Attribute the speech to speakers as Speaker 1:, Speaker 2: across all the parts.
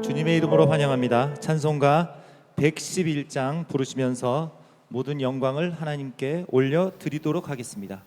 Speaker 1: 주님의 이름으로 환영합니다. 찬송가 111장 부르시면서 모든 영광을 하나님께 올려드리도록 하겠습니다.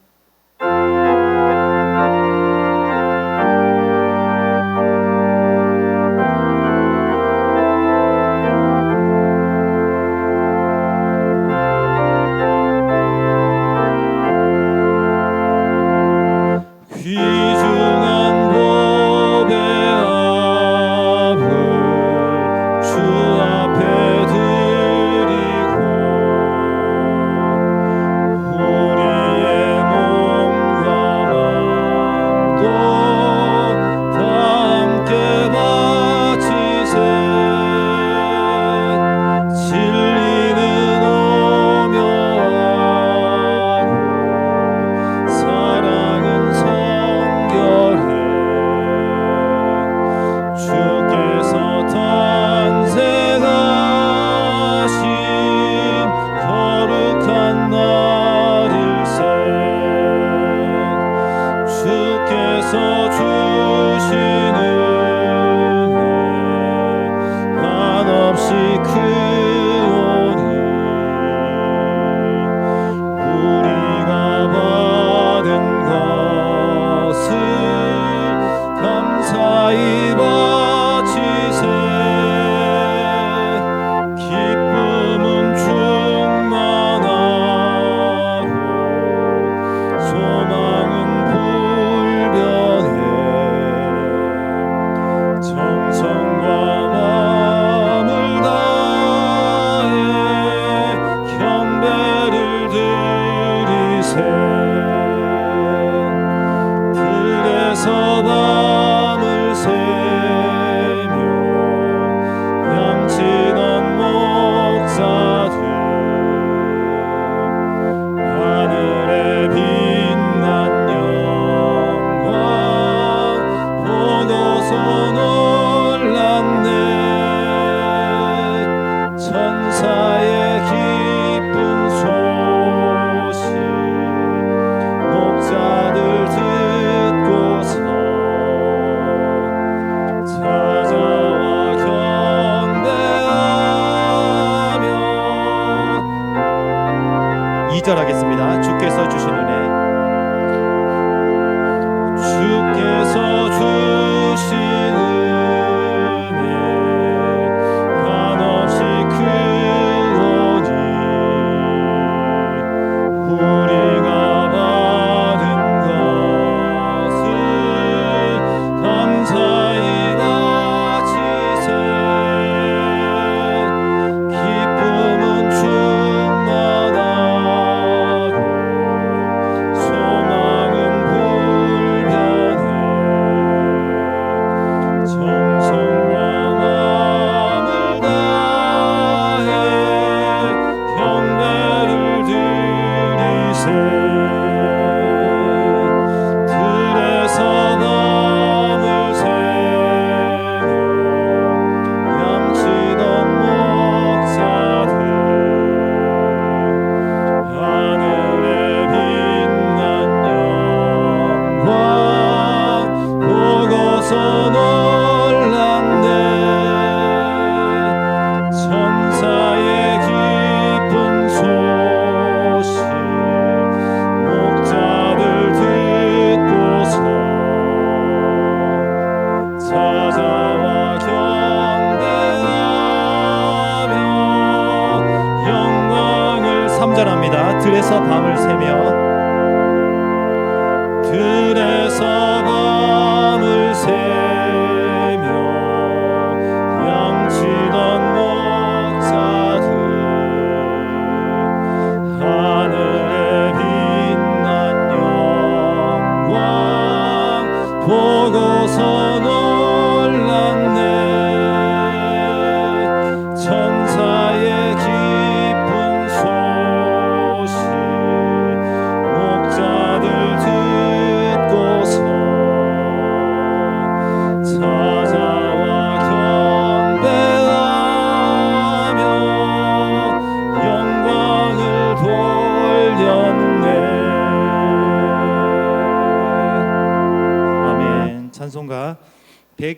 Speaker 1: 하겠습니다. 주께서 주신 은혜, 주께서 주신 은혜 한없이 크오니 우리가 받은 것을 감사히 바치세. 기쁨은 충만하고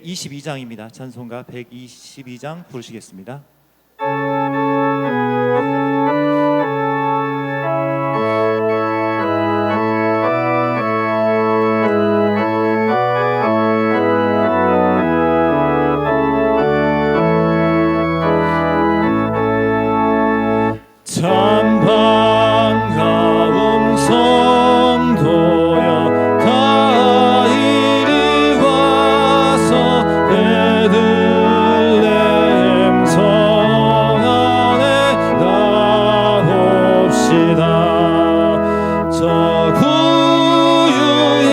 Speaker 2: 122장입니다. 찬송가 122장 부르시겠습니다.
Speaker 1: 참 반가운 성도여 다 이리 와서 베들레헴 성 안에 나옵시다. 저 구유의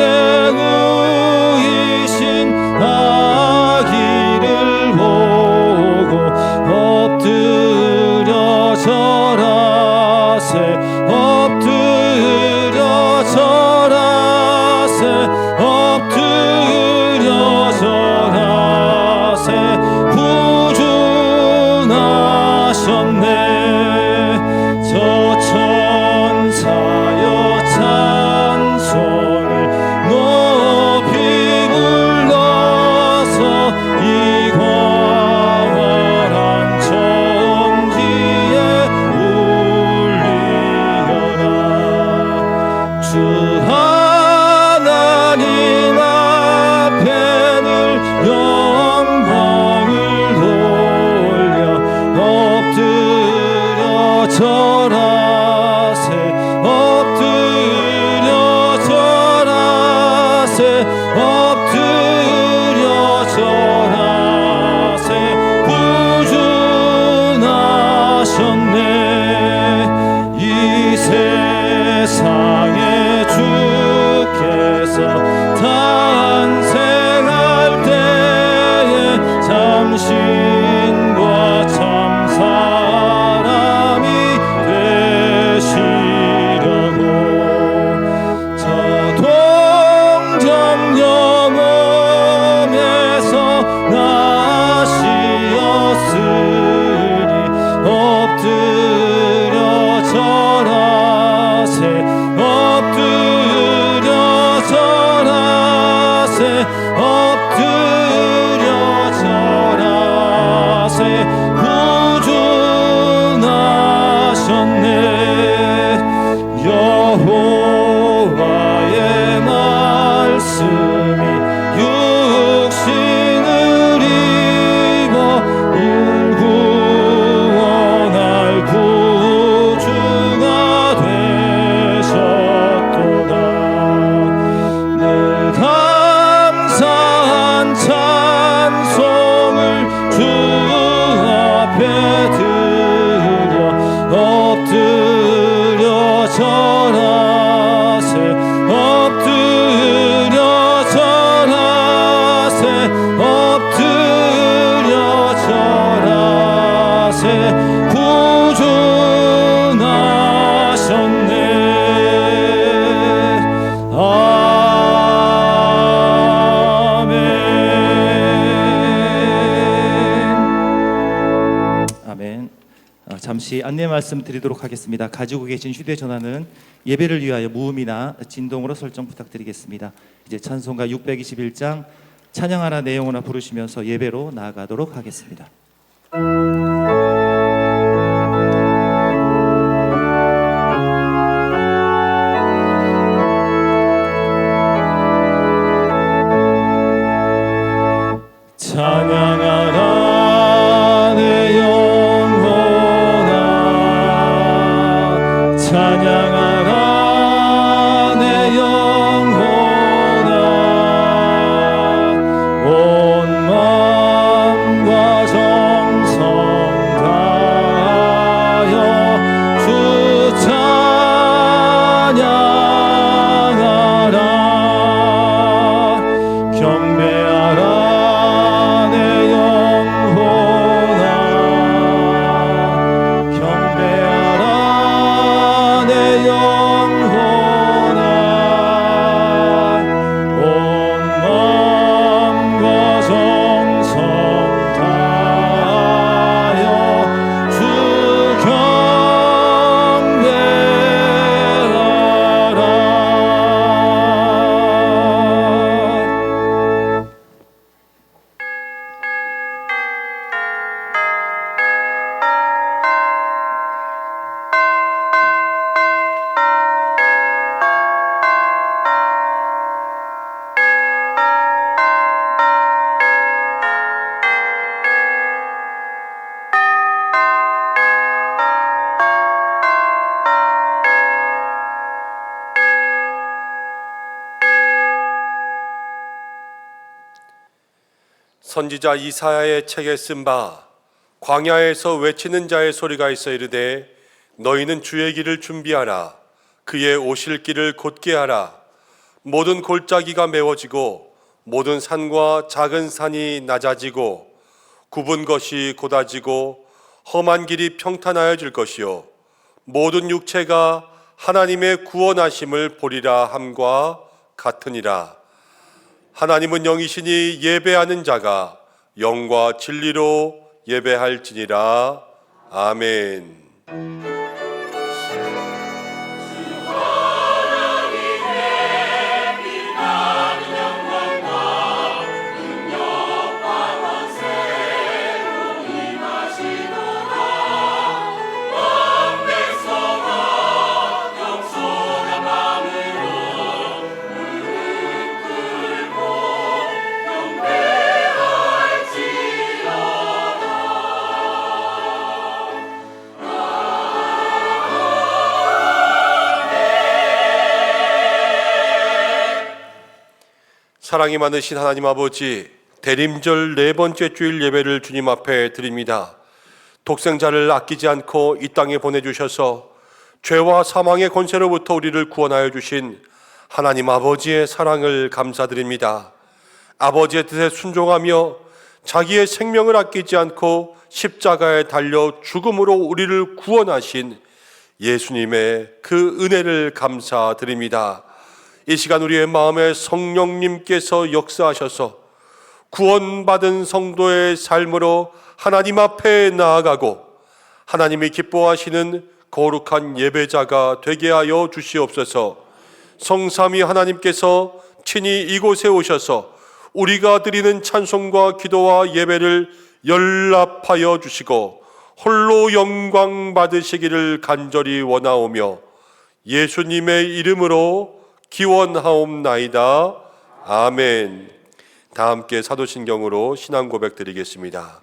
Speaker 1: 누이신 아기를 보고 엎드려 절하세 엎드려 절하세 엎드려 절하세 구주나셨네. 저 천사여 찬송을 높이 불러서 이 광활한 천지에 울리어라. 주 하나님 앞에는 영광을 돌려 엎드려 절하세 엎드려 절하세 엎드려 절하세 구주나셨네. 이 세상에 주께서 탄생할 때에 참신과 참 사람이 되시려고 저 동정 영혼에서 나시었으리 엎드려 절하세 엎드려 절하세 엎드려 절하세 구주나셨네. 여호와의 말씀이 육신을 입어 구원할 구주가 되셨도다. 늘 감사한 찬송을 주 앞에 드려 엎드려 절하세 엎드려 절하세 엎드려 절하세 구주나셨네. 아멘. 잠시 안내 말씀 드리도록 하겠습니다. 가지고 계신 휴대전화는 예배를 위하여 무음이나 진동으로 설정 부탁드리겠습니다. 이제 찬송가 621장 찬양하나 내영하나 부르시면서 예배로 나아가도록 하겠습니다. 찬양하라 내 영혼아 찬양하라 내 영혼아 온 마음과 정
Speaker 3: 선지자 이사야의 책에 쓴 바 광야에서 외치는 자의 소리가 있어 이르되 너희는 주의 길을 준비하라. 그의 오실 길을 곧게 하라. 모든 골짜기가 메워지고 모든 산과 작은 산이 낮아지고 굽은 것이 곧아지고 험한 길이 평탄하여질 것이요 모든 육체가 하나님의 구원하심을 보리라 함과 같으니라. 하나님은 영이시니 예배하는 자가 영과 진리로 예배할지니라. 아멘. 사랑이 많으신 하나님 아버지, 대림절 네 번째 주일 예배를 주님 앞에 드립니다. 독생자를 아끼지 않고 이 땅에 보내주셔서 죄와 사망의 권세로부터 우리를 구원하여 주신 하나님 아버지의 사랑을 감사드립니다. 아버지의 뜻에 순종하며 자기의 생명을 아끼지 않고 십자가에 달려 죽음으로 우리를 구원하신 예수님의 그 은혜를 감사드립니다. 이 시간 우리의 마음에 성령님께서 역사하셔서 구원받은 성도의 삶으로 하나님 앞에 나아가고 하나님이 기뻐하시는 거룩한 예배자가 되게 하여 주시옵소서. 성삼위 하나님께서 친히 이곳에 오셔서 우리가 드리는 찬송과 기도와 예배를 연락하여 주시고 홀로 영광 받으시기를 간절히 원하오며 예수님의 이름으로 기원하옵나이다. 아멘. 다 함께 사도신경으로 신앙 고백 드리겠습니다.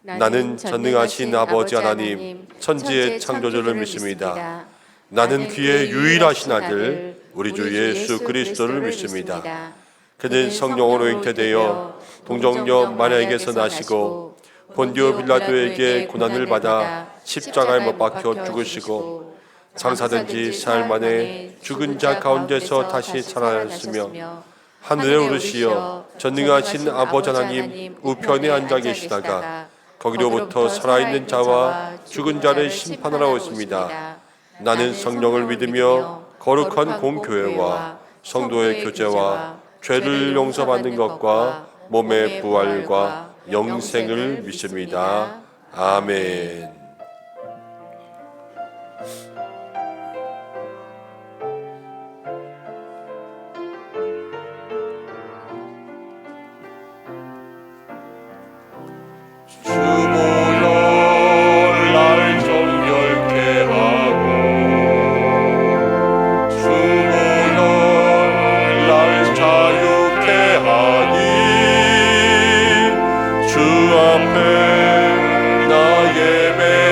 Speaker 3: 나는 전능하신 아버지 하나님 천지의 창조주를 믿습니다. 나는 그의 유일하신 아들 우리 주 예수 그리스도를 믿습니다. 그는 성령으로 잉태되어 동정녀 마리아에게서 나시고 본디오 빌라도에게 고난을 받아 십자가에 못 박혀 죽으시고 장사된 지 사흘 만에 죽은 자 가운데서 다시 살아났으며 하늘에 오르시어 전능하신 아버지 하나님 우편에 앉아 계시다가 거기로부터 살아있는 자와 죽은 자를 심판하러 오십니다. 나는 성령을 믿으며 거룩한 공교회와 성도의 교제와 죄를 용서받는 것과 몸의 부활과 영생을 믿습니다. 아멘. 주 앞에 나 예배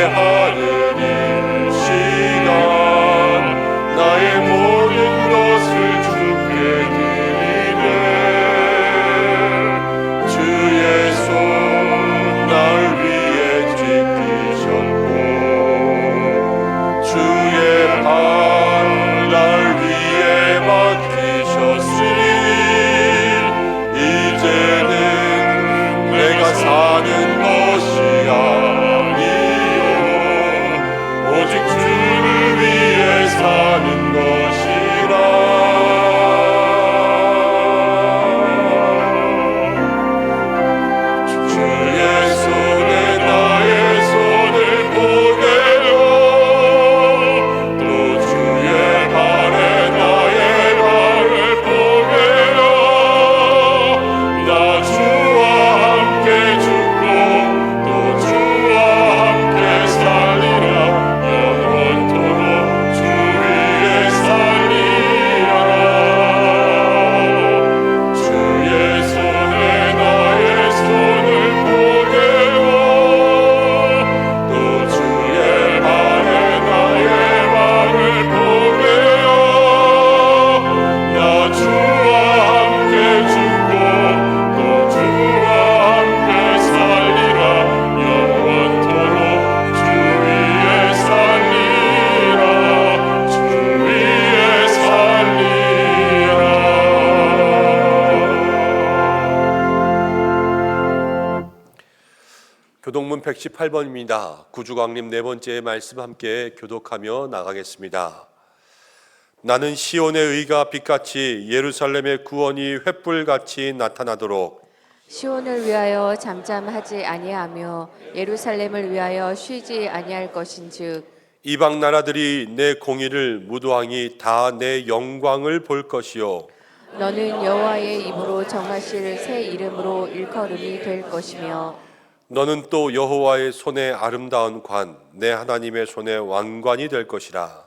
Speaker 3: 교동문 118번입니다. 구주광님 네 번째 말씀 함께 교독하며 나가겠습니다. 나는 시온의 의가 빛같이 예루살렘의 구원이 횃불같이 나타나도록
Speaker 4: 시온을 위하여 잠잠하지 아니하며 예루살렘을 위하여 쉬지 아니할 것인즉
Speaker 3: 이방 나라들이 내 공의를 무도항이 다 내 영광을 볼 것이요
Speaker 4: 너는 여호와의 입으로 정하실 새 이름으로 일컬음이 될 것이며
Speaker 3: 너는 또 여호와의 손에 아름다운 관 내 하나님의 손에 왕관이 될 것이라.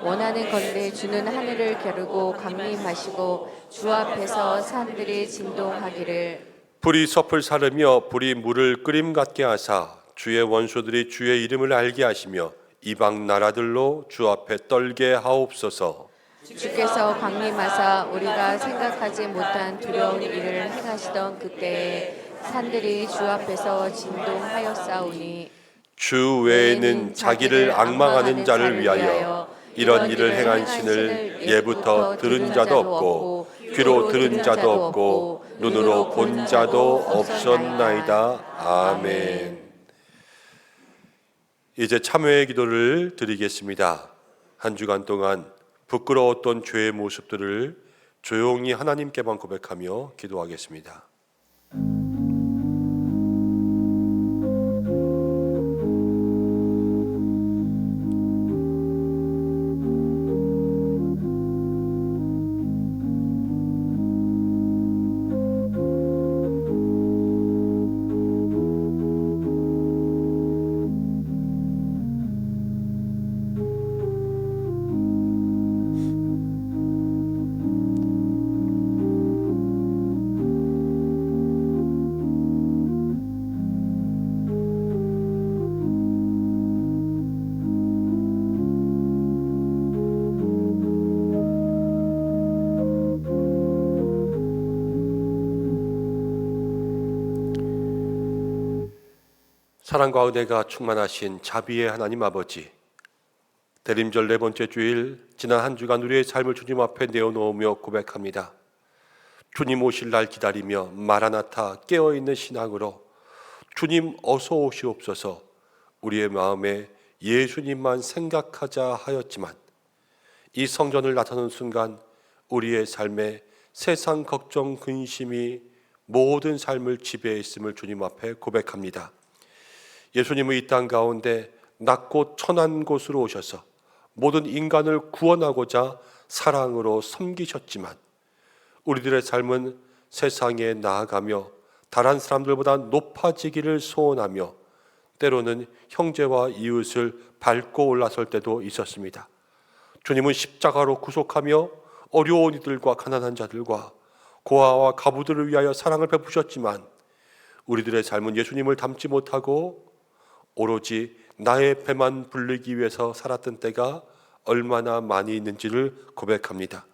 Speaker 4: 원하는 건대 주는 하늘을 겨루고 강림하시고 주 앞에서 산들이 진동하기를
Speaker 3: 불이 섭을 사르며 불이 물을 끓임 같게 하사 주의 원수들이 주의 이름을 알게 하시며 이방 나라들로 주 앞에 떨게 하옵소서.
Speaker 4: 주께서 강림하사 우리가 생각하지 못한 두려운 일을 행하시던 그때에 산들이 주 앞에서 진동하였사오니
Speaker 3: 주 외에는 자기를 악망하는 자를 위하여 이런 일을 행한 신을 예부터 들은 자도 없고 귀로 들은 자도 없고 눈으로 본 자도 없었나이다. 아멘. 이제 참회의 기도를 드리겠습니다. 한 주간 동안 부끄러웠던 죄의 모습들을 조용히 하나님께만 고백하며 기도하겠습니다. 사랑과 은혜가 충만하신 자비의 하나님 아버지, 대림절 네 번째 주일 지난 한 주간 우리의 삶을 주님 앞에 내어놓으며 고백합니다. 주님 오실 날 기다리며 마라나타 깨어있는 신앙으로 주님 어서 오시옵소서 우리의 마음에 예수님만 생각하자 하였지만 이 성전을 나서는 순간 우리의 삶에 세상 걱정 근심이 모든 삶을 지배했음을 주님 앞에 고백합니다. 예수님은 이 땅 가운데 낮고 천한 곳으로 오셔서 모든 인간을 구원하고자 사랑으로 섬기셨지만 우리들의 삶은 세상에 나아가며 다른 사람들보다 높아지기를 소원하며 때로는 형제와 이웃을 밟고 올라설 때도 있었습니다. 주님은 십자가로 구속하며 어려운 이들과 가난한 자들과 고아와 가부들을 위하여 사랑을 베푸셨지만 우리들의 삶은 예수님을 닮지 못하고 오로지 나의 배만 불리기 위해서 살았던 때가 얼마나 많이 있는지를 고백합니다.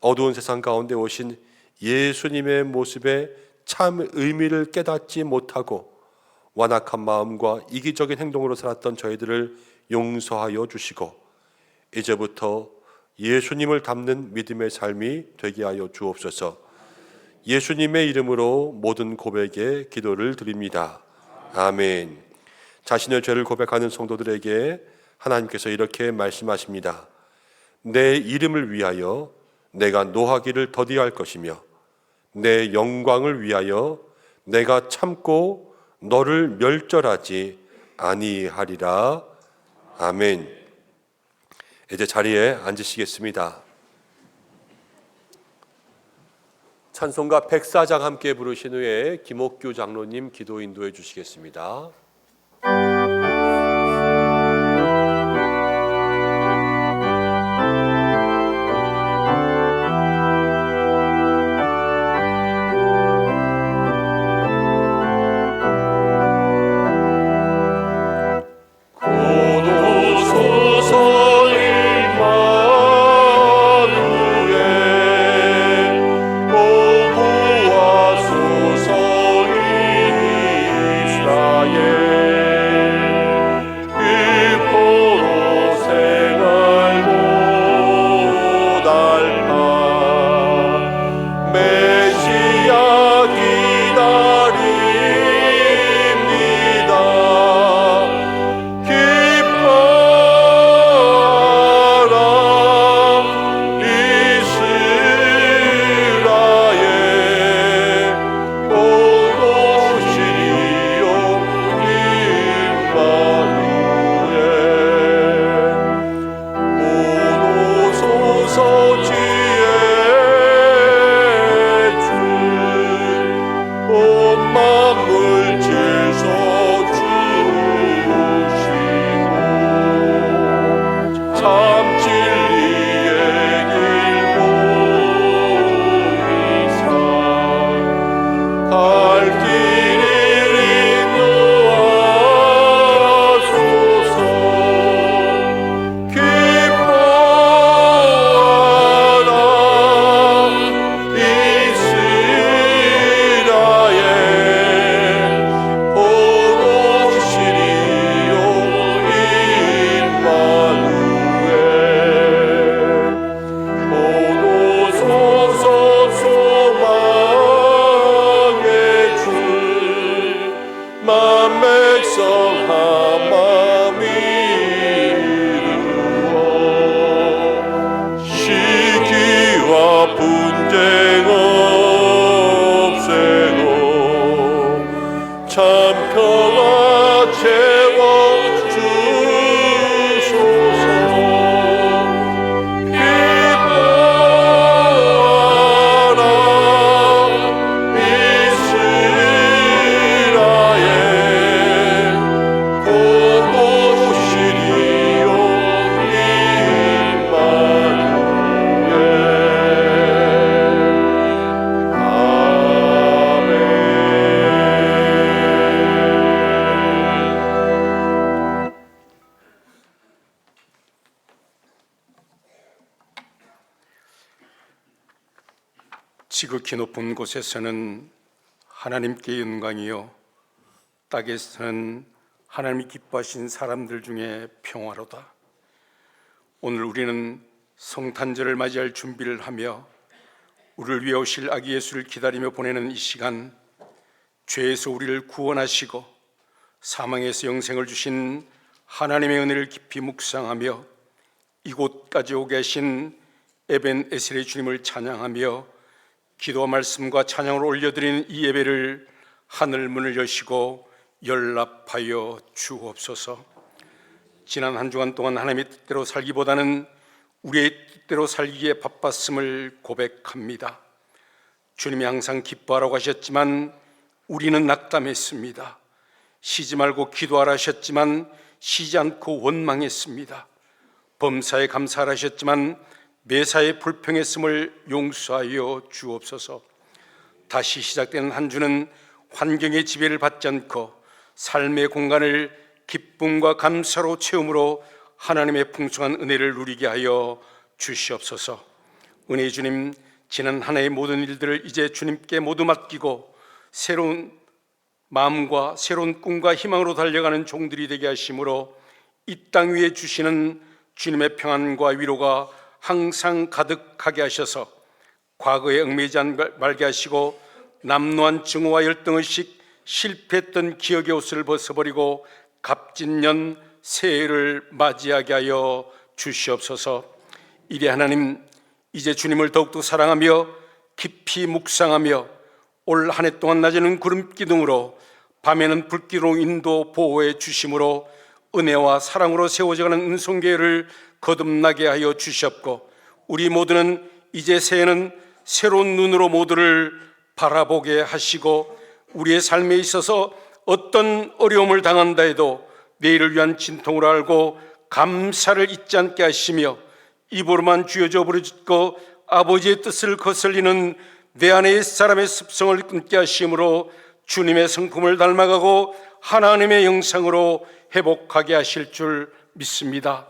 Speaker 3: 어두운 세상 가운데 오신 예수님의 모습에 참 의미를 깨닫지 못하고 완악한 마음과 이기적인 행동으로 살았던 저희들을 용서하여 주시고 이제부터 예수님을 닮는 믿음의 삶이 되게 하여 주옵소서. 예수님의 이름으로 모든 고백에 기도를 드립니다. 아멘. 자신의 죄를 고백하는 성도들에게 하나님께서 이렇게 말씀하십니다. 내 이름을 위하여 내가 노하기를 더디할 것이며 내 영광을 위하여 내가 참고 너를 멸절하지 아니하리라. 아멘. 이제 자리에 앉으시겠습니다. 찬송가 104장 함께 부르신 후에 김옥규 장로님 기도 인도해 주시겠습니다. 메시아 기다립니다.
Speaker 5: 지극히 높은 곳에서는 하나님께 영광이요 땅에서는 하나님이 기뻐하신 사람들 중에 평화로다. 오늘 우리는 성탄절을 맞이할 준비를 하며 우리를 위해 오실 아기 예수를 기다리며 보내는 이 시간, 죄에서 우리를 구원하시고 사망에서 영생을 주신 하나님의 은혜를 깊이 묵상하며 이곳까지 오게 하신 에벤 에셀의 주님을 찬양하며 기도와 말씀과 찬양을 올려드리는 이 예배를 하늘 문을 여시고 연락하여 주옵소서. 지난 한 주간 동안 하나님의 뜻대로 살기보다는 우리의 뜻대로 살기에 바빴음을 고백합니다. 주님이 항상 기뻐하라고 하셨지만 우리는 낙담했습니다. 쉬지 말고 기도하라 하셨지만 쉬지 않고 원망했습니다. 범사에 감사하라 하셨지만 매사에 불평했음을 용서하여 주옵소서. 다시 시작되는 한 주는 환경의 지배를 받지 않고 삶의 공간을 기쁨과 감사로 채움으로 하나님의 풍성한 은혜를 누리게 하여 주시옵소서. 은혜의 주님, 지난 한 해의 모든 일들을 이제 주님께 모두 맡기고 새로운 마음과 새로운 꿈과 희망으로 달려가는 종들이 되게 하심으로 이 땅 위에 주시는 주님의 평안과 위로가 항상 가득하게 하셔서 과거에 얽매이지 말게 하시고 남노한 증오와 열등의식, 실패했던 기억의 옷을 벗어버리고 갑진년 새해를 맞이하게 하여 주시옵소서. 이래 하나님, 이제 주님을 더욱더 사랑하며 깊이 묵상하며 올 한 해 동안 낮에는 구름 기둥으로 밤에는 불기로 인도 보호해 주심으로 은혜와 사랑으로 세워져가는 은총교회를 거듭나게 하여 주시옵고 우리 모두는 이제 새해는 새로운 눈으로 모두를 바라보게 하시고 우리의 삶에 있어서 어떤 어려움을 당한다 해도 내일을 위한 진통을 알고 감사를 잊지 않게 하시며 입으로만 주여져 부르짖고 아버지의 뜻을 거슬리는 내 안의 사람의 습성을 끊게 하심으로 주님의 성품을 닮아가고 하나님의 형상으로 회복하게 하실 줄 믿습니다.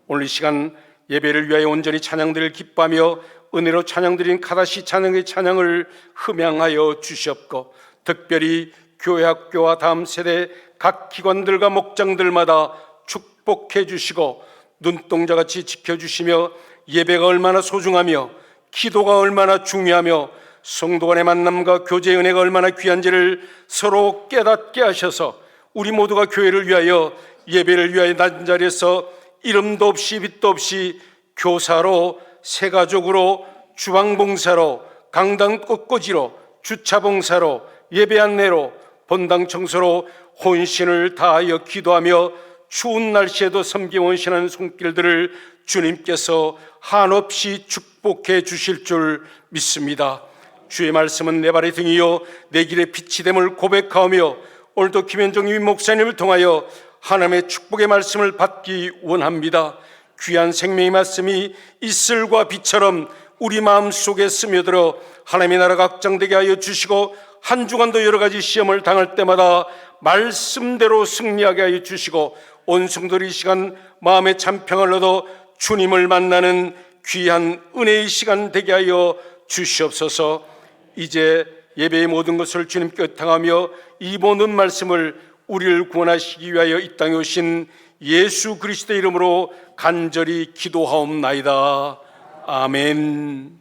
Speaker 5: 오늘 이 시간 예배를 위하여 온전히 찬양들을 기뻐하며 은혜로 찬양드린 카다시 찬양의 찬양을 흠양하여 주시옵고 특별히 교회 학교와 다음 세대 각 기관들과 목장들마다 축복해 주시고 눈동자같이 지켜주시며 예배가 얼마나 소중하며 기도가 얼마나 중요하며 성도 간의 만남과 교제의 은혜가 얼마나 귀한지를 서로 깨닫게 하셔서 우리 모두가 교회를 위하여 예배를 위하여 낮은 자리에서 이름도 없이 빛도 없이 교사로 새가족으로 주방봉사로 강당 꽃꽂이로 주차봉사로 예배 안내로 본당 청소로 혼신을 다하여 기도하며 추운 날씨에도 섬기 원신하는 손길들을 주님께서 한없이 축복해 주실 줄 믿습니다. 주의 말씀은 내 발의 등이요 내 길의 빛이 됨을 고백하며 오늘도 김현정 유 목사님을 통하여 하나님의 축복의 말씀을 받기 원합니다. 귀한 생명의 말씀이 이슬과 빛처럼 우리 마음속에 스며들어 하나님의 나라가 확장되게 하여 주시고 한 주간도 여러 가지 시험을 당할 때마다 말씀대로 승리하게 하여 주시고 온 성도들이 이 시간 마음의 참평을 얻어 주님을 만나는 귀한 은혜의 시간 되게 하여 주시옵소서. 이제 예배의 모든 것을 주님께 의탁하며 이 모든 말씀을 우리를 구원하시기 위하여 이 땅에 오신 예수 그리스도의 이름으로 간절히 기도하옵나이다. 아멘.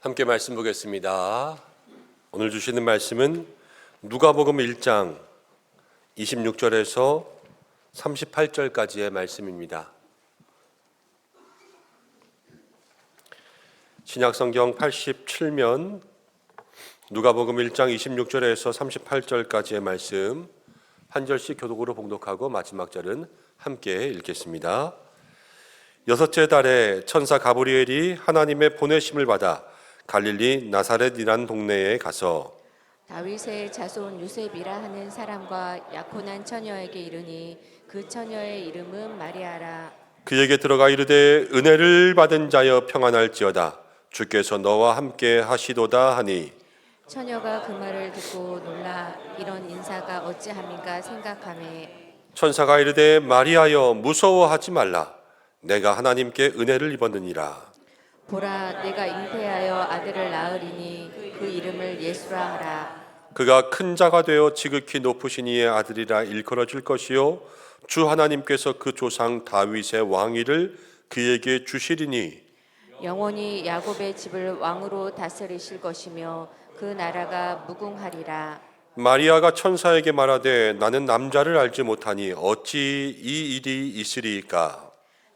Speaker 3: 함께 말씀 보겠습니다. 오늘 주시는 말씀은 누가복음 1장 26절에서 38절까지의 말씀입니다. 신약성경 87면 누가복음 1장 26절에서 38절까지의 말씀 한 절씩 교독으로 봉독하고 마지막 절은 함께 읽겠습니다. 여섯째 달에 천사 가브리엘이 하나님의 보내심을 받아 갈릴리 나사렛이란 동네에 가서
Speaker 4: 다윗의 자손 요셉이라 하는 사람과 약혼한 처녀에게 이르니 그 처녀의 이름은 마리아라.
Speaker 3: 그에게 들어가 이르되 은혜를 받은 자여 평안할지어다 주께서 너와 함께 하시도다 하니
Speaker 4: 처녀가 그 말을 듣고 놀라 이런 인사가 어찌함인가 생각하매
Speaker 3: 천사가 이르되 마리아여 무서워하지 말라 내가 하나님께 은혜를 입었느니라
Speaker 4: 보라 내가 잉태하여 아들을 낳으리니 그 이름을 예수라 하라.
Speaker 3: 그가 큰 자가 되어 지극히 높으신 이의 아들이라 일컬어질 것이요 주 하나님께서 그 조상 다윗의 왕위를 그에게 주시리니
Speaker 4: 영원히 야곱의 집을 왕으로 다스리실 것이며 그 나라가 무궁하리라.
Speaker 3: 마리아가 천사에게 말하되 나는 남자를 알지 못하니 어찌 이 일이 있으리이까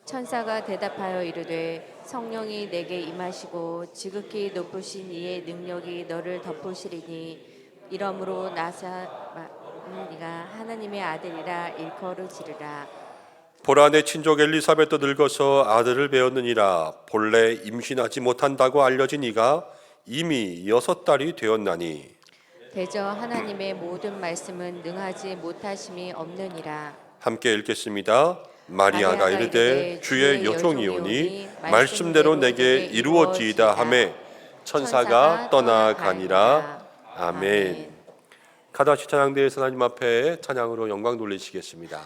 Speaker 4: 천사가 대답하여 이르되 성령이 내게 임하시고 지극히 높으신 이의 능력이 너를 덮으시리니 이러므로 네가 하나님의 아들이라 일컬어지리라.
Speaker 3: 보라 내 친족 엘리사벳도 늙어서 아들을 배웠느니라 본래 임신하지 못한다고 알려진 이가 이미 6달이 되었나니
Speaker 4: 대저 하나님의 모든 말씀은 능하지 못하심이 없느니라.
Speaker 3: 함께 읽겠습니다. 마리아가 이르되 주의 여종이오니 말씀대로 내게 이루어지이다 하매 천사가 떠나가니라. 아멘. 가다시 찬양대에서 하나님 앞에 찬양으로 영광 돌리시겠습니다.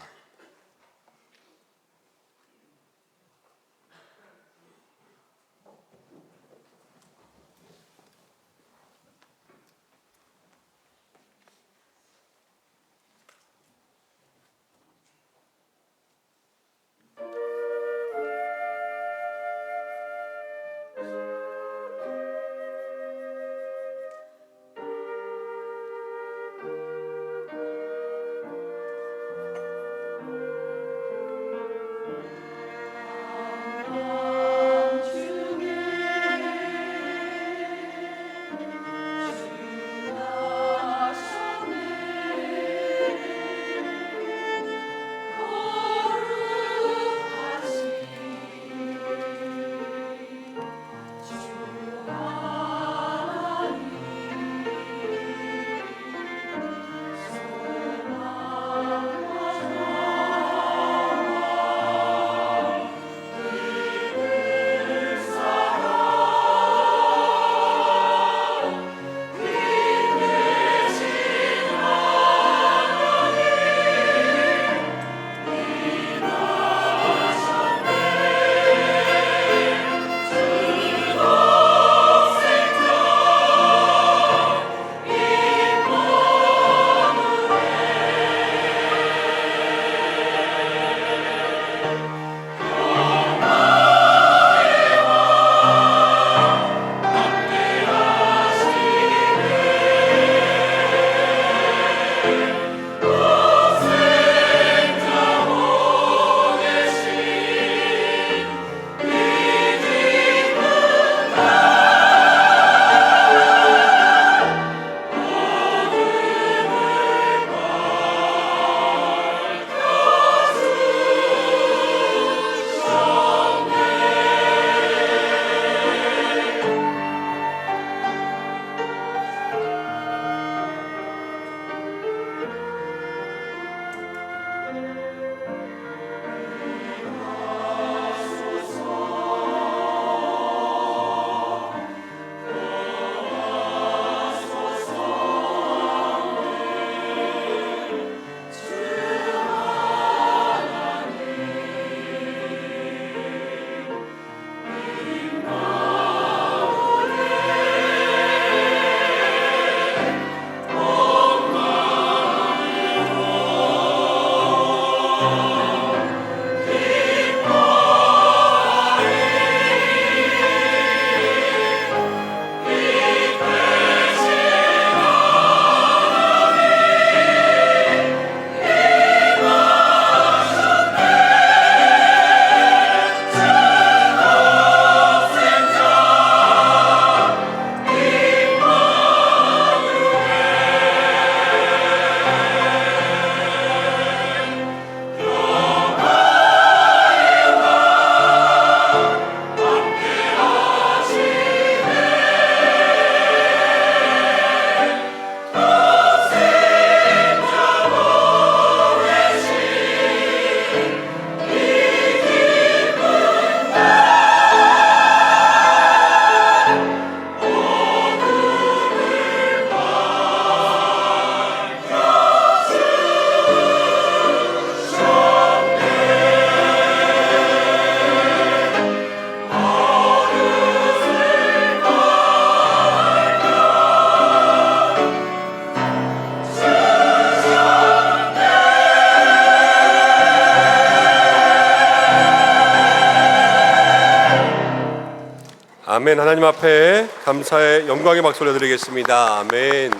Speaker 3: 아멘. 하나님 앞에 감사의 영광의 박수 올려드리겠습니다. 아멘.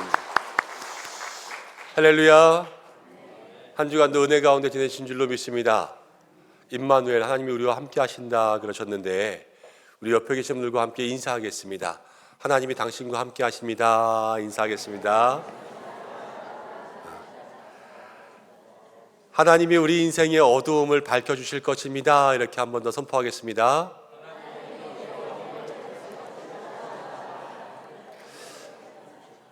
Speaker 3: 할렐루야. 한 주간도 은혜 가운데 지내신 줄로 믿습니다. 임마누엘, 하나님이 우리와 함께 하신다 그러셨는데 우리 옆에 계신 분들과 함께 인사하겠습니다. 하나님이 당신과 함께 하십니다. 인사하겠습니다. 하나님이 우리 인생의 어두움을 밝혀주실 것입니다. 이렇게 한 번 더 선포하겠습니다.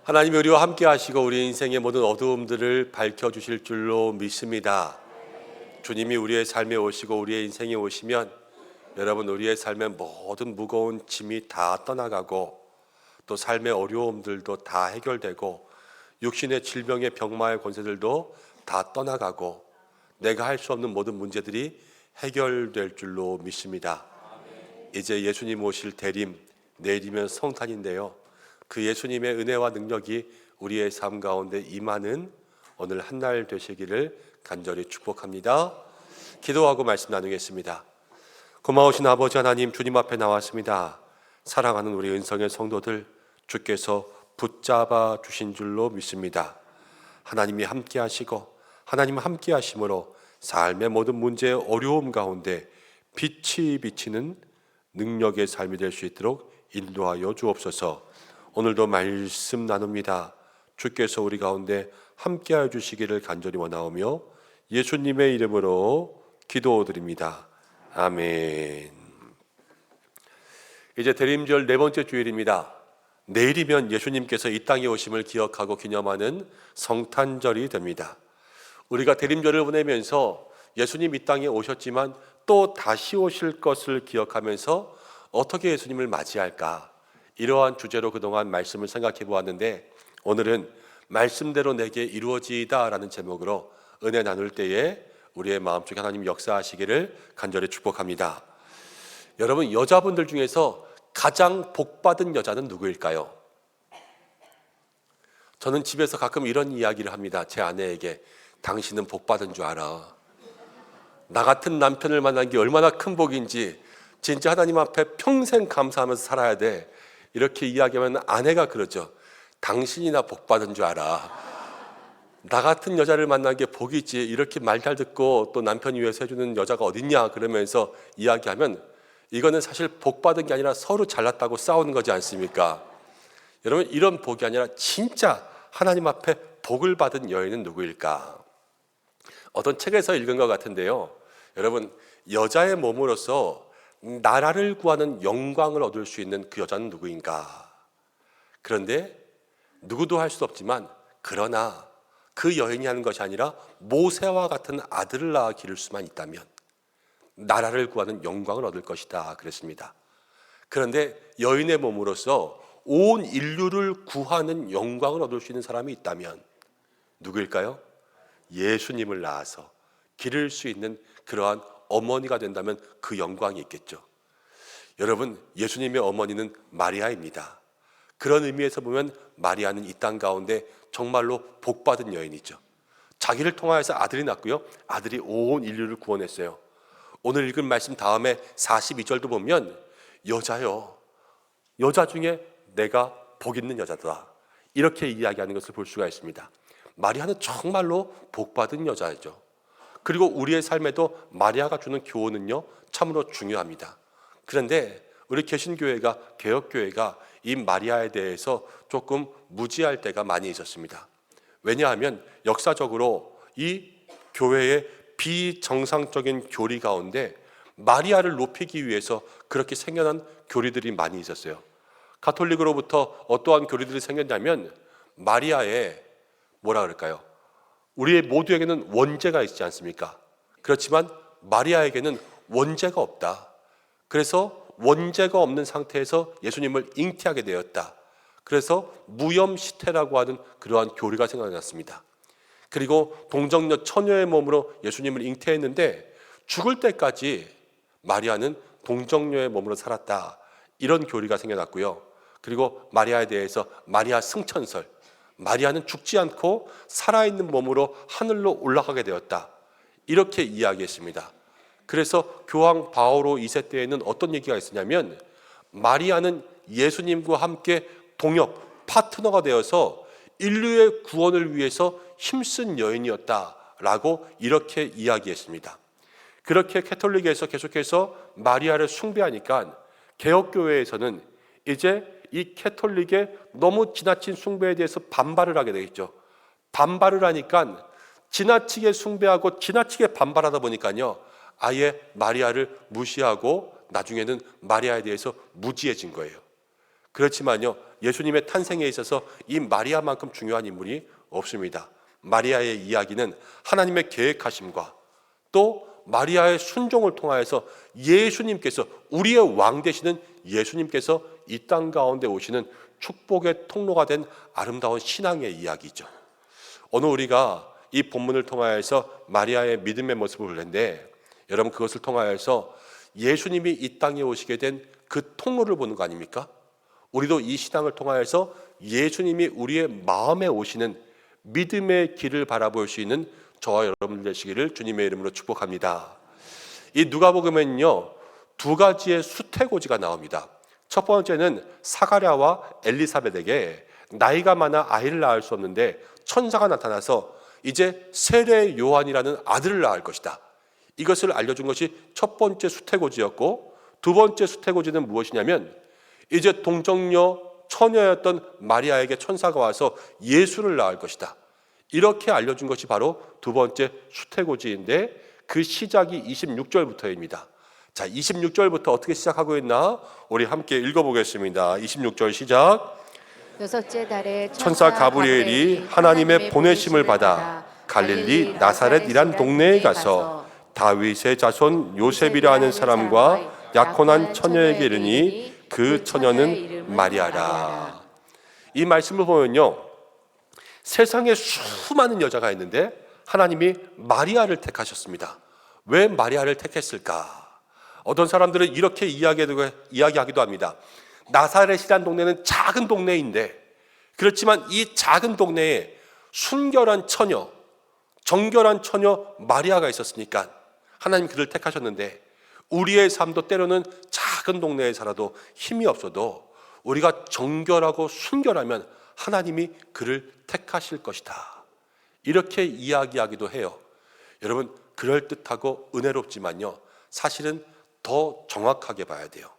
Speaker 3: 하나님이 우리와 함께 하시고 우리 인생의 모든 어두움들을 밝혀주실 줄로 믿습니다. 주님이 우리의 삶에 오시고 우리의 인생에 오시면 여러분, 우리의 삶의 모든 무거운 짐이 다 떠나가고 또 삶의 어려움들도 다 해결되고 육신의 질병의 병마의 권세들도 다 떠나가고 내가 할 수 없는 모든 문제들이 해결될 줄로 믿습니다. 이제 예수님 오실 대림, 내일이면 성탄인데요, 그 예수님의 은혜와 능력이 우리의 삶 가운데 임하는 오늘 한날 되시기를 간절히 축복합니다. 기도하고 말씀 나누겠습니다. 고마우신 아버지 하나님, 주님 앞에 나왔습니다. 사랑하는 우리 은성의 성도들, 주께서 붙잡아 주신 줄로 믿습니다. 하나님이 함께 하시고 하나님 함께 하심으로 삶의 모든 문제의 어려움 가운데 빛이 비치는 능력의 삶이 될 수 있도록 인도하여 주옵소서. 오늘도 말씀 나눕니다. 주께서 우리 가운데 함께하여 주시기를 간절히 원하오며 예수님의 이름으로 기도드립니다. 아멘. 이제 대림절 네 번째 주일입니다. 내일이면 예수님께서 이 땅에 오심을 기억하고 기념하는 성탄절이 됩니다. 우리가 대림절을 보내면서 예수님 이 땅에 오셨지만 또 다시 오실 것을 기억하면서 어떻게 예수님을 맞이할까, 이러한 주제로 그동안 말씀을 생각해 보았는데 오늘은 말씀대로 내게 이루어지이다 라는 제목으로 은혜 나눌 때에 우리의 마음속에 하나님 역사하시기를 간절히 축복합니다. 여러분, 여자분들 중에서 가장 복받은 여자는 누구일까요? 저는 집에서 가끔 이런 이야기를 합니다. 제 아내에게. 당신은 복받은 줄 알아. 나 같은 남편을 만난 게 얼마나 큰 복인지 진짜 하나님 앞에 평생 감사하면서 살아야 돼. 이렇게 이야기하면 아내가 그러죠. 당신이나 복받은 줄 알아. 나 같은 여자를 만난 게 복이지. 이렇게 말 잘 듣고 또 남편이 위해서 해주는 여자가 어딨냐 그러면서 이야기하면 이거는 사실 복받은 게 아니라 서로 잘났다고 싸우는 거지 않습니까? 여러분, 이런 복이 아니라 진짜 하나님 앞에 복을 받은 여인은 누구일까? 어떤 책에서 읽은 것 같은데요, 여러분, 여자의 몸으로서 나라를 구하는 영광을 얻을 수 있는 그 여자는 누구인가? 그런데 누구도 할 수 없지만 그러나 그 여인이 하는 것이 아니라 모세와 같은 아들을 낳아 기를 수만 있다면 나라를 구하는 영광을 얻을 것이다 그랬습니다. 그런데 여인의 몸으로서 온 인류를 구하는 영광을 얻을 수 있는 사람이 있다면 누구일까요? 예수님을 낳아서 기를 수 있는 그러한 어머니가 된다면 그 영광이 있겠죠. 여러분, 예수님의 어머니는 마리아입니다. 그런 의미에서 보면 마리아는 이 땅 가운데 정말로 복받은 여인이죠. 자기를 통하여서 아들이 낳고요, 아들이 온 인류를 구원했어요. 오늘 읽은 말씀 다음에 42절도 보면 여자요, 여자 중에 내가 복 있는 여자다, 이렇게 이야기하는 것을 볼 수가 있습니다. 마리아는 정말로 복받은 여자죠. 그리고 우리의 삶에도 마리아가 주는 교훈은요, 참으로 중요합니다. 그런데 우리 개신교회가, 개혁교회가 이 마리아에 대해서 조금 무지할 때가 많이 있었습니다. 왜냐하면 역사적으로 이 교회의 비정상적인 교리 가운데 마리아를 높이기 위해서 그렇게 생겨난 교리들이 많이 있었어요. 가톨릭으로부터 어떠한 교리들이 생겼냐면 마리아의 뭐라 그럴까요? 우리 모두에게는 원죄가 있지 않습니까? 그렇지만 마리아에게는 원죄가 없다. 그래서 원죄가 없는 상태에서 예수님을 잉태하게 되었다. 그래서 무염시태라고 하는 그러한 교리가 생겨났습니다. 그리고 동정녀 처녀의 몸으로 예수님을 잉태했는데 죽을 때까지 마리아는 동정녀의 몸으로 살았다. 이런 교리가 생겨났고요. 그리고 마리아에 대해서 마리아 승천설, 마리아는 죽지 않고 살아있는 몸으로 하늘로 올라가게 되었다, 이렇게 이야기했습니다. 그래서 교황 바오로 2세 때에는 어떤 얘기가 있었냐면 마리아는 예수님과 함께 동역, 파트너가 되어서 인류의 구원을 위해서 힘쓴 여인이었다라고 이렇게 이야기했습니다. 그렇게 캐톨릭에서 계속해서 마리아를 숭배하니까 개혁교회에서는 이제 이 캐톨릭의 너무 지나친 숭배에 대해서 반발을 하게 되겠죠. 반발을 하니까 지나치게 숭배하고 지나치게 반발하다 보니까요, 아예 마리아를 무시하고 나중에는 마리아에 대해서 무지해진 거예요. 그렇지만요, 예수님의 탄생에 있어서 이 마리아만큼 중요한 인물이 없습니다. 마리아의 이야기는 하나님의 계획하심과 또 마리아의 순종을 통하여서 예수님께서, 우리의 왕 되시는 예수님께서 이 땅 가운데 오시는 축복의 통로가 된 아름다운 신앙의 이야기죠. 오늘 우리가 이 본문을 통하여서 마리아의 믿음의 모습을 보는데, 여러분 그것을 통하여서 예수님이 이 땅에 오시게 된 그 통로를 보는 거 아닙니까? 우리도 이 신앙을 통하여서 예수님이 우리의 마음에 오시는 믿음의 길을 바라볼 수 있는 저와 여러분들 되시기를 주님의 이름으로 축복합니다. 이 누가복음에는요, 두 가지의 수태고지가 나옵니다. 첫 번째는 사가랴와 엘리사벳에게 나이가 많아 아이를 낳을 수 없는데 천사가 나타나서 이제 세례 요한이라는 아들을 낳을 것이다, 이것을 알려준 것이 첫 번째 수태고지였고, 두 번째 수태고지는 무엇이냐면 이제 동정녀 처녀였던 마리아에게 천사가 와서 예수를 낳을 것이다, 이렇게 알려준 것이 바로 두 번째 수태고지인데, 그 시작이 26절부터입니다. 자, 26절부터 어떻게 시작하고 있나 우리 함께 읽어보겠습니다. 26절 시작.
Speaker 4: 여섯째 달에
Speaker 3: 천사 가브리엘이 하나님의 보내심을 받아 갈릴리 나사렛이란 동네에 가서 다윗의 자손 요셉이라 하는 사람과 약혼한 처녀에게 이르니 그 처녀는 마리아라. 이 말씀을 보면요, 세상에 수많은 여자가 있는데 하나님이 마리아를 택하셨습니다. 왜 마리아를 택했을까? 어떤 사람들은 이렇게 이야기하기도 합니다. 나사렛이란 동네는 작은 동네인데, 그렇지만 이 작은 동네에 순결한 처녀, 정결한 처녀 마리아가 있었으니까 하나님 그를 택하셨는데, 우리의 삶도 때로는 작은 동네에 살아도 힘이 없어도 우리가 정결하고 순결하면 하나님이 그를 택하실 것이다, 이렇게 이야기하기도 해요. 여러분, 그럴듯하고 은혜롭지만요, 사실은 더 정확하게 봐야 돼요.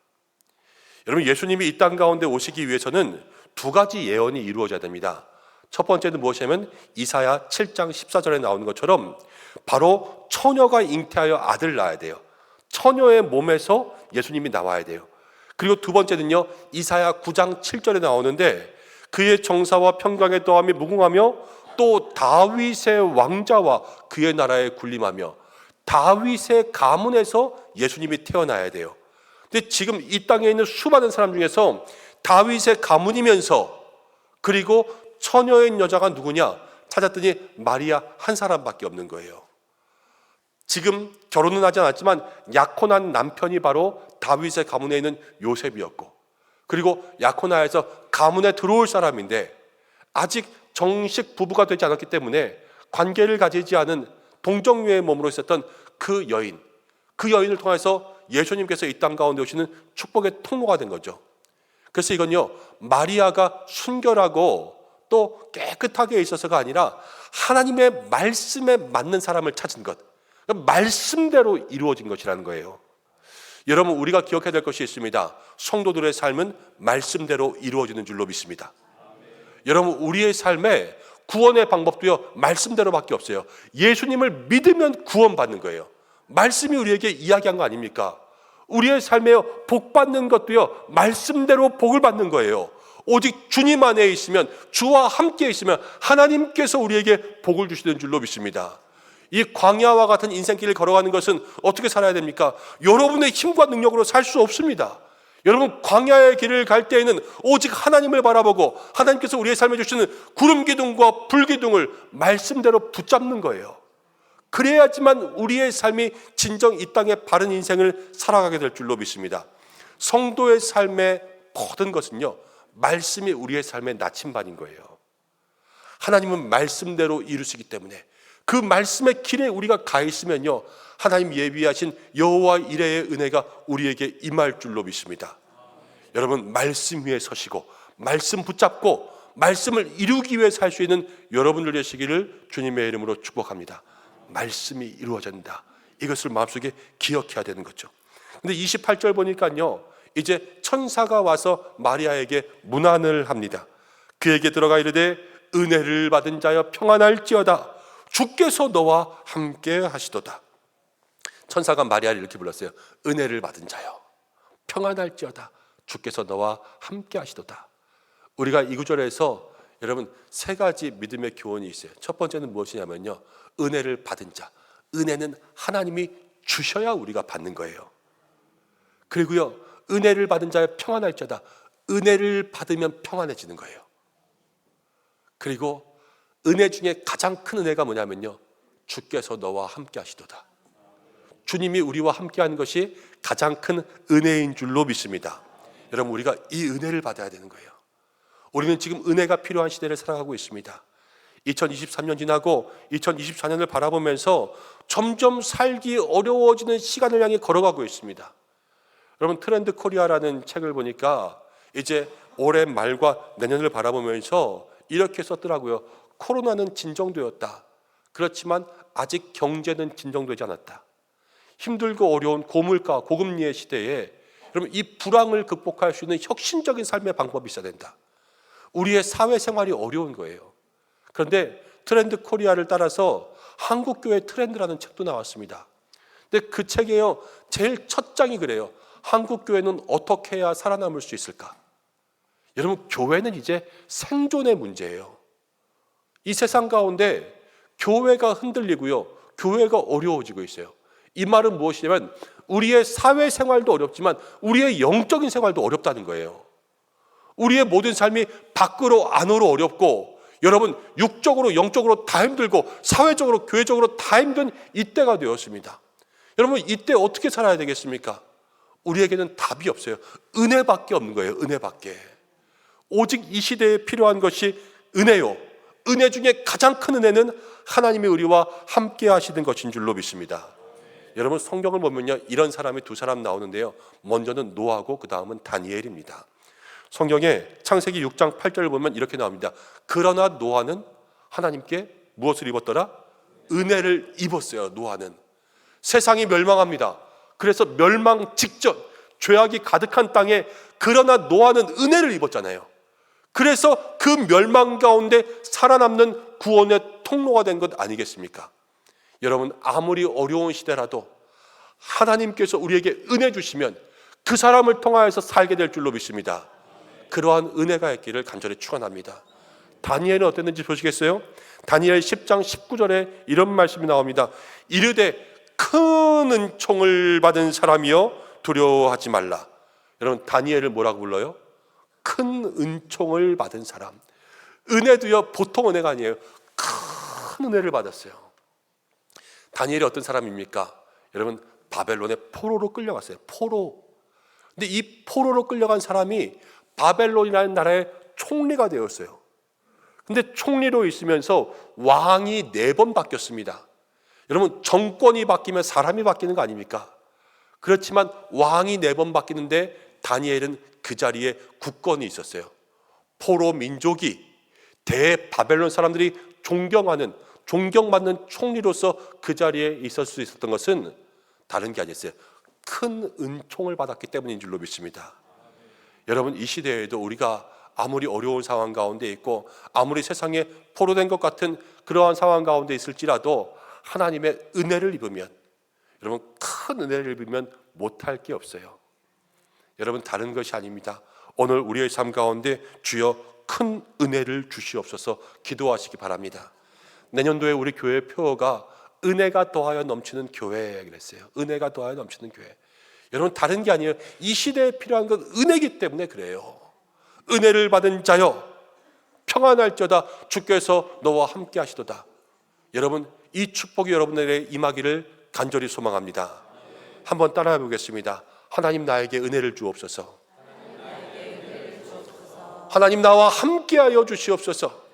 Speaker 3: 여러분, 예수님이 이 땅 가운데 오시기 위해서는 두 가지 예언이 이루어져야 됩니다. 첫 번째는 무엇이냐면 이사야 7장 14절에 나오는 것처럼 바로 처녀가 잉태하여 아들을 낳아야 돼요. 처녀의 몸에서 예수님이 나와야 돼요. 그리고 두 번째는요, 이사야 9장 7절에 나오는데 그의 정사와 평강의 더함이 무궁하며 또 다윗의 왕자와 그의 나라에 군림하며, 다윗의 가문에서 예수님이 태어나야 돼요. 근데 지금 이 땅에 있는 수많은 사람 중에서 다윗의 가문이면서 그리고 처녀인 여자가 누구냐 찾았더니 마리아 한 사람밖에 없는 거예요. 지금 결혼은 하지 않았지만 약혼한 남편이 바로 다윗의 가문에 있는 요셉이었고, 그리고 약혼하여서 가문에 들어올 사람인데 아직 정식 부부가 되지 않았기 때문에 관계를 가지지 않은 동정녀의 몸으로 있었던 그 여인, 그 여인을 통해서 예수님께서 이 땅 가운데 오시는 축복의 통로가 된 거죠. 그래서 이건요, 마리아가 순결하고 또 깨끗하게 있어서가 아니라 하나님의 말씀에 맞는 사람을 찾은 것, 말씀대로 이루어진 것이라는 거예요. 여러분, 우리가 기억해야 될 것이 있습니다. 성도들의 삶은 말씀대로 이루어지는 줄로 믿습니다. 여러분, 우리의 삶에 구원의 방법도요, 말씀대로밖에 없어요. 예수님을 믿으면 구원받는 거예요. 말씀이 우리에게 이야기한 거 아닙니까? 우리의 삶에 복 받는 것도요, 말씀대로 복을 받는 거예요. 오직 주님 안에 있으면, 주와 함께 있으면 하나님께서 우리에게 복을 주시는 줄로 믿습니다. 이 광야와 같은 인생길을 걸어가는 것은 어떻게 살아야 됩니까? 여러분의 힘과 능력으로 살 수 없습니다. 여러분, 광야의 길을 갈 때에는 오직 하나님을 바라보고 하나님께서 우리의 삶에 주시는 구름 기둥과 불 기둥을 말씀대로 붙잡는 거예요. 그래야지만 우리의 삶이 진정 이 땅의 바른 인생을 살아가게 될 줄로 믿습니다. 성도의 삶의 모든 것은요, 말씀이 우리의 삶의 나침반인 거예요. 하나님은 말씀대로 이루시기 때문에 그 말씀의 길에 우리가 가 있으면요, 하나님 예비하신 여호와 이레의 은혜가 우리에게 임할 줄로 믿습니다. 여러분 말씀 위에 서시고 말씀 붙잡고 말씀을 이루기 위해 살 수 있는 여러분들 되시기를 주님의 이름으로 축복합니다. 말씀이 이루어진다. 이것을 마음속에 기억해야 되는 거죠. 근데 28절 보니까요, 이제 천사가 와서 마리아에게 문안을 합니다. 그에게 들어가 이르되 은혜를 받은 자여 평안할지어다. 주께서 너와 함께 하시도다. 천사가 마리아를 이렇게 불렀어요. 은혜를 받은 자여 평안할지어다. 주께서 너와 함께 하시도다. 우리가 이 구절에서 여러분 세 가지 믿음의 교훈이 있어요. 첫 번째는 무엇이냐면요, 은혜를 받은 자. 은혜는 하나님이 주셔야 우리가 받는 거예요. 그리고요, 은혜를 받은 자여 평안할지어다. 은혜를 받으면 평안해지는 거예요. 그리고 은혜 중에 가장 큰 은혜가 뭐냐면요, 주께서 너와 함께 하시도다. 주님이 우리와 함께 하는 것이 가장 큰 은혜인 줄로 믿습니다. 여러분, 우리가 이 은혜를 받아야 되는 거예요. 우리는 지금 은혜가 필요한 시대를 살아가고 있습니다. 2023년 지나고 2024년을 바라보면서 점점 살기 어려워지는 시간을 향해 걸어가고 있습니다. 여러분, 트렌드 코리아라는 책을 보니까 이제 올해 말과 내년을 바라보면서 이렇게 썼더라고요. 코로나는 진정되었다. 그렇지만 아직 경제는 진정되지 않았다. 힘들고 어려운 고물가, 고금리의 시대에 여러분 이 불황을 극복할 수 있는 혁신적인 삶의 방법이 있어야 된다. 우리의 사회생활이 어려운 거예요. 그런데 트렌드 코리아를 따라서 한국교회 트렌드라는 책도 나왔습니다. 근데 그 책에요, 제일 첫 장이 그래요. 한국교회는 어떻게 해야 살아남을 수 있을까? 여러분, 교회는 이제 생존의 문제예요. 이 세상 가운데 교회가 흔들리고요, 교회가 어려워지고 있어요. 이 말은 무엇이냐면 우리의 사회생활도 어렵지만 우리의 영적인 생활도 어렵다는 거예요. 우리의 모든 삶이 밖으로 안으로 어렵고, 여러분 육적으로 영적으로 다 힘들고 사회적으로 교회적으로 다 힘든 이때가 되었습니다. 여러분, 이때 어떻게 살아야 되겠습니까? 우리에게는 답이 없어요. 은혜밖에 없는 거예요. 은혜밖에. 오직 이 시대에 필요한 것이 은혜요. 은혜 중에 가장 큰 은혜는 하나님의 우리와 함께 하시는 것인 줄로 믿습니다. 여러분, 성경을 보면요, 이런 사람이 두 사람 나오는데요, 먼저는 노아고 그 다음은 다니엘입니다. 성경에 창세기 6장 8절을 보면 이렇게 나옵니다. 그러나 노아는 하나님께 무엇을 입었더라? 은혜를 입었어요. 노아는. 세상이 멸망합니다. 그래서 멸망 직전 죄악이 가득한 땅에 그러나 노아는 은혜를 입었잖아요. 그래서 그 멸망 가운데 살아남는 구원의 통로가 된 것 아니겠습니까? 여러분, 아무리 어려운 시대라도 하나님께서 우리에게 은혜 주시면 그 사람을 통하여서 살게 될 줄로 믿습니다. 그러한 은혜가 있기를 간절히 축원합니다. 다니엘은 어땠는지 보시겠어요? 다니엘 10장 19절에 이런 말씀이 나옵니다. 이르되 큰 은총을 받은 사람이여 두려워하지 말라. 여러분, 다니엘을 뭐라고 불러요? 큰 은총을 받은 사람. 은혜도요, 보통 은혜가 아니에요. 큰 은혜를 받았어요. 다니엘이 어떤 사람입니까? 여러분, 바벨론의 포로로 끌려갔어요. 포로. 근데 이 포로로 끌려간 사람이 바벨론이라는 나라의 총리가 되었어요. 근데 총리로 있으면서 왕이 4번 바뀌었습니다. 여러분, 정권이 바뀌면 사람이 바뀌는 거 아닙니까? 그렇지만 왕이 4번 바뀌는데 다니엘은 그 자리에 굳건히 있었어요. 포로 민족이 대바벨론 사람들이 존경받는 총리로서 그 자리에 있을 수 있었던 것은 다른 게 아니었어요. 큰 은총을 받았기 때문인 줄로 믿습니다. 여러분, 이 시대에도 우리가 아무리 어려운 상황 가운데 있고 아무리 세상에 포로된 것 같은 그러한 상황 가운데 있을지라도 하나님의 은혜를 입으면, 여러분, 큰 은혜를 입으면 못할 게 없어요. 여러분, 다른 것이 아닙니다. 오늘 우리의 삶 가운데 주여 큰 은혜를 주시옵소서 기도하시기 바랍니다. 내년도에 우리 교회 표어가 은혜가 더하여 넘치는 교회 그랬어요. 은혜가 더하여 넘치는 교회. 여러분, 다른 게 아니에요. 이 시대에 필요한 건 은혜이기 때문에 그래요. 은혜를 받은 자여 평안할지어다. 주께서 너와 함께 하시도다. 여러분, 이 축복이 여러분에게 임하기를 간절히 소망합니다. 한번 따라해 보겠습니다. 하나님, 나에게 은혜를 주옵소서. 하나님, 나와 함께하여 주시옵소서.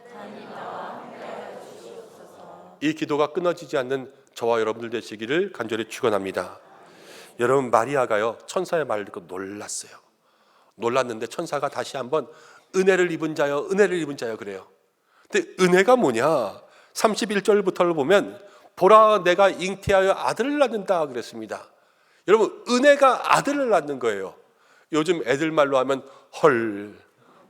Speaker 3: 이 기도가 끊어지지 않는 저와 여러분들 되시기를 간절히 축원합니다. 여러분, 마리아가요, 천사의 말을 듣고 놀랐어요. 놀랐는데 천사가 다시 한번 은혜를 입은 자여, 은혜를 입은 자여 그래요. 근데 은혜가 뭐냐? 31절부터를 보면 보라 내가 잉태하여 아들을 낳는다 그랬습니다. 여러분, 은혜가 아들을 낳는 거예요. 요즘 애들 말로 하면 헐,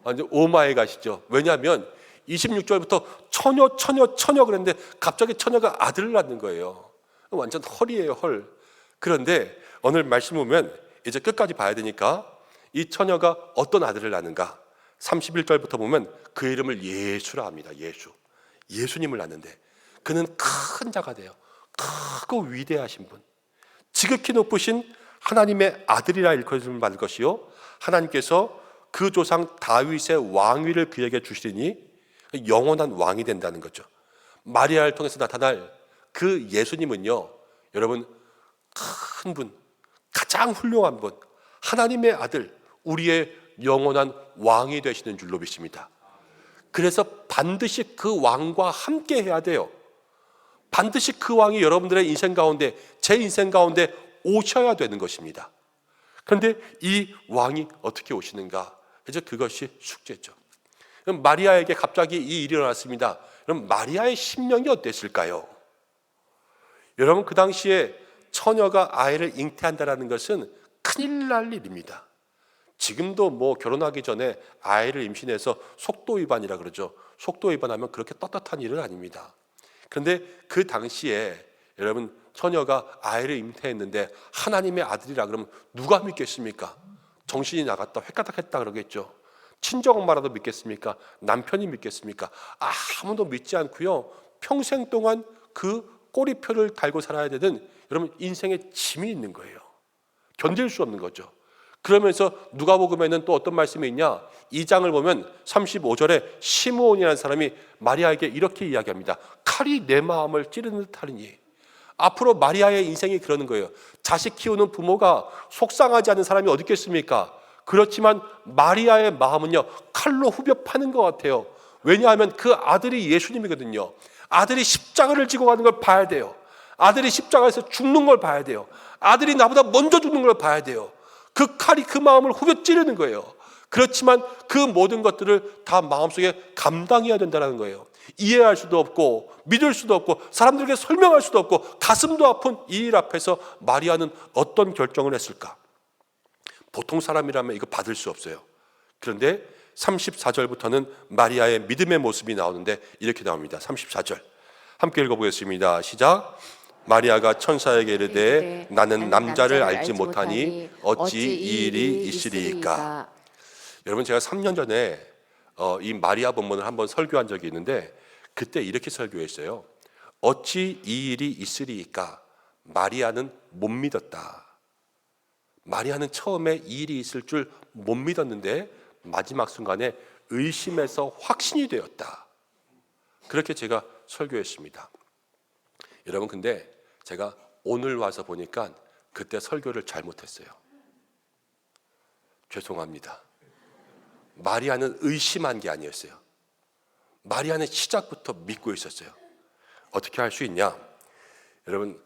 Speaker 3: 완전 오마에 가시죠. 왜냐하면 26절부터 처녀 그랬는데 갑자기 처녀가 아들을 낳는 거예요. 완전 헐이에요, 헐. 그런데 오늘 말씀 보면 이제 끝까지 봐야 되니까 이 처녀가 어떤 아들을 낳는가? 31절부터 보면 그 이름을 예수라 합니다. 예수님을 낳는데 그는 큰 자가 돼요. 크고 위대하신 분, 지극히 높으신 하나님의 아들이라 일컬음을 받을 것이요 하나님께서 그 조상 다윗의 왕위를 그에게 주시리니 영원한 왕이 된다는 거죠. 마리아를 통해서 나타날 그 예수님은요, 여러분, 큰 분, 가장 훌륭한 분, 하나님의 아들, 우리의 영원한 왕이 되시는 줄로 믿습니다. 그래서 반드시 그 왕과 함께 해야 돼요. 반드시 그 왕이 여러분들의 인생 가운데, 제 인생 가운데 오셔야 되는 것입니다. 그런데 이 왕이 어떻게 오시는가? 이제 그것이 숙제죠. 그럼 마리아에게 갑자기 이 일이 일어났습니다. 그럼 마리아의 심령이 어땠을까요? 여러분, 그 당시에 처녀가 아이를 잉태한다는 것은 큰일 날 일입니다. 지금도 뭐 결혼하기 전에 아이를 임신해서 속도 위반이라 그러죠. 속도 위반하면 그렇게 떳떳한 일은 아닙니다. 그런데 그 당시에 여러분, 처녀가 아이를 잉태했는데 하나님의 아들이라 그러면 누가 믿겠습니까? 정신이 나갔다 획가닥했다 그러겠죠. 친정엄마라도 믿겠습니까? 남편이 믿겠습니까? 아무도 믿지 않고요, 평생 동안 그 꼬리표를 달고 살아야 되는 여러분 인생의 짐이 있는 거예요. 견딜 수 없는 거죠. 그러면서 누가복음에는 또 어떤 말씀이 있냐? 2장을 보면 35절에 시므온이라는 사람이 마리아에게 이렇게 이야기합니다. 칼이 내 마음을 찌르는 듯 하리니. 앞으로 마리아의 인생이 그러는 거예요. 자식 키우는 부모가 속상하지 않은 사람이 어디 있겠습니까? 그렇지만 마리아의 마음은요, 칼로 후벼 파는 것 같아요. 왜냐하면 그 아들이 예수님이거든요. 아들이 십자가를 지고 가는 걸 봐야 돼요. 아들이 십자가에서 죽는 걸 봐야 돼요. 아들이 나보다 먼저 죽는 걸 봐야 돼요. 그 칼이 그 마음을 후벼 찌르는 거예요. 그렇지만 그 모든 것들을 다 마음속에 감당해야 된다는 거예요. 이해할 수도 없고 믿을 수도 없고 사람들에게 설명할 수도 없고 가슴도 아픈 이 일 앞에서 마리아는 어떤 결정을 했을까? 보통 사람이라면 이거 받을 수 없어요. 그런데 34절부터는 마리아의 믿음의 모습이 나오는데 이렇게 나옵니다. 34절 함께 읽어보겠습니다. 시작. 마리아가 천사에게 이르되 나는 남자를 알지 못하니 어찌 이 일이 있으리이까. 여러분, 제가 3년 전에 이 마리아 본문을 한번 설교한 적이 있는데 그때 이렇게 설교했어요. 어찌 이 일이 있으리이까. 마리아는 못 믿었다. 마리아는 처음에 이 일이 있을 줄 못 믿었는데 마지막 순간에 의심에서 확신이 되었다. 그렇게 제가 설교했습니다. 여러분, 근데 제가 오늘 와서 보니까 그때 설교를 잘못했어요. 죄송합니다. 마리아는 의심한 게 아니었어요. 마리아는 시작부터 믿고 있었어요. 어떻게 할 수 있냐? 여러분,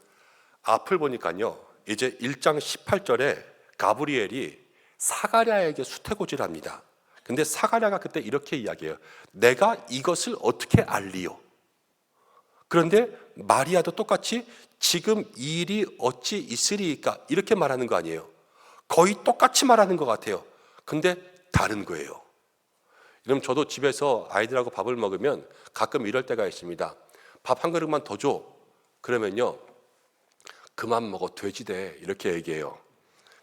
Speaker 3: 앞을 보니까요, 이제 1장 18절에 가브리엘이 사가랴에게 수태고지를 합니다. 근데 사가랴가 그때 이렇게 이야기해요. 내가 이것을 어떻게 알리요? 그런데 마리아도 똑같이 지금 이 일이 어찌 있으리이까 이렇게 말하는 거 아니에요. 거의 똑같이 말하는 것 같아요. 근데 다른 거예요. 여러분, 저도 집에서 아이들하고 밥을 먹으면 가끔 이럴 때가 있습니다. 밥 한 그릇만 더 줘. 그러면요, 그만 먹어 돼지돼 이렇게 얘기해요.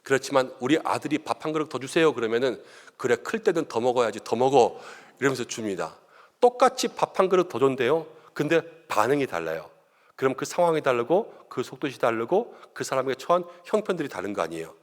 Speaker 3: 그렇지만 우리 아들이 밥 한 그릇 더 주세요 그러면은 그래 클 때는 더 먹어야지 더 먹어 이러면서 줍니다. 똑같이 밥 한 그릇 더 준대요. 근데 반응이 달라요. 그럼 그 상황이 다르고 그 속도시 다르고 그 사람에게 처한 형편들이 다른 거 아니에요.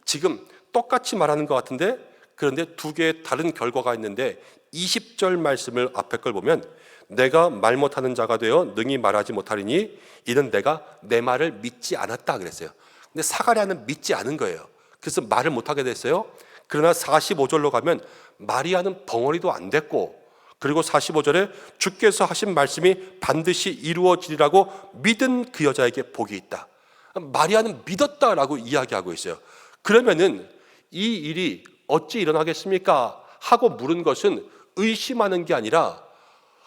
Speaker 3: 지금 똑같이 말하는 것 같은데 그런데 두 개의 다른 결과가 있는데 20절 말씀을 앞에 걸 보면 내가 말 못하는 자가 되어 능히 말하지 못하리니 이는 내가 내 말을 믿지 않았다 그랬어요. 근데 사가랴는 믿지 않은 거예요. 그래서 말을 못하게 됐어요. 그러나 45절로 가면 마리아는 벙어리도 안 됐고 그리고 45절에 주께서 하신 말씀이 반드시 이루어지리라고 믿은 그 여자에게 복이 있다. 마리아는 믿었다라고 이야기하고 있어요. 그러면은 이 일이 어찌 일어나겠습니까? 하고 물은 것은 의심하는 게 아니라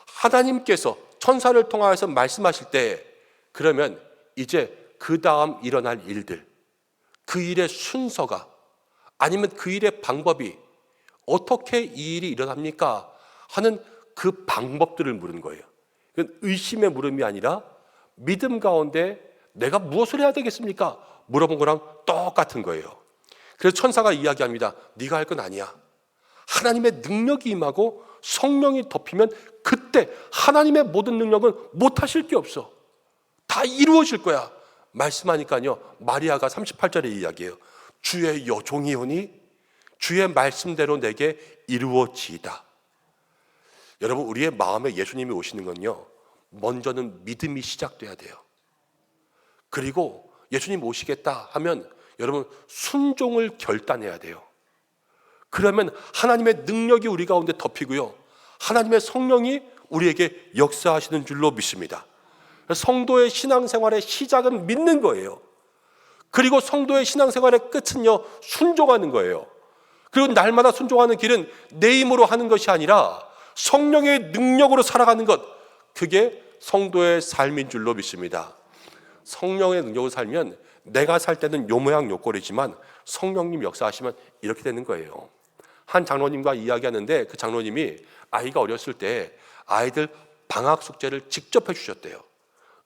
Speaker 3: 하나님께서 천사를 통하여서 말씀하실 때 그러면 이제 그 다음 일어날 일들, 그 일의 순서가 아니면 그 일의 방법이 어떻게 이 일이 일어납니까? 하는 그 방법들을 물은 거예요. 이건 의심의 물음이 아니라 믿음 가운데 내가 무엇을 해야 되겠습니까? 물어본 거랑 똑같은 거예요. 그래서 천사가 이야기합니다. 네가 할 건 아니야. 하나님의 능력이 임하고 성령이 덮이면 그때 하나님의 모든 능력은 못하실 게 없어. 다 이루어질 거야. 말씀하니까요. 마리아가 38절에 이야기해요. 주의 여종이오니 주의 말씀대로 내게 이루어지이다. 여러분, 우리의 마음에 예수님이 오시는 건요, 먼저는 믿음이 시작돼야 돼요. 그리고 예수님 오시겠다 하면 여러분 순종을 결단해야 돼요. 그러면 하나님의 능력이 우리 가운데 덮이고요, 하나님의 성령이 우리에게 역사하시는 줄로 믿습니다. 성도의 신앙생활의 시작은 믿는 거예요. 그리고 성도의 신앙생활의 끝은요, 순종하는 거예요. 그리고 날마다 순종하는 길은 내 힘으로 하는 것이 아니라 성령의 능력으로 살아가는 것, 그게 성도의 삶인 줄로 믿습니다. 성령의 능력으로 살면 내가 살 때는 요 모양 요 꼴이지만 성령님 역사하시면 이렇게 되는 거예요. 한 장로님과 이야기하는데 그 장로님이 아이가 어렸을 때 아이들 방학 숙제를 직접 해주셨대요.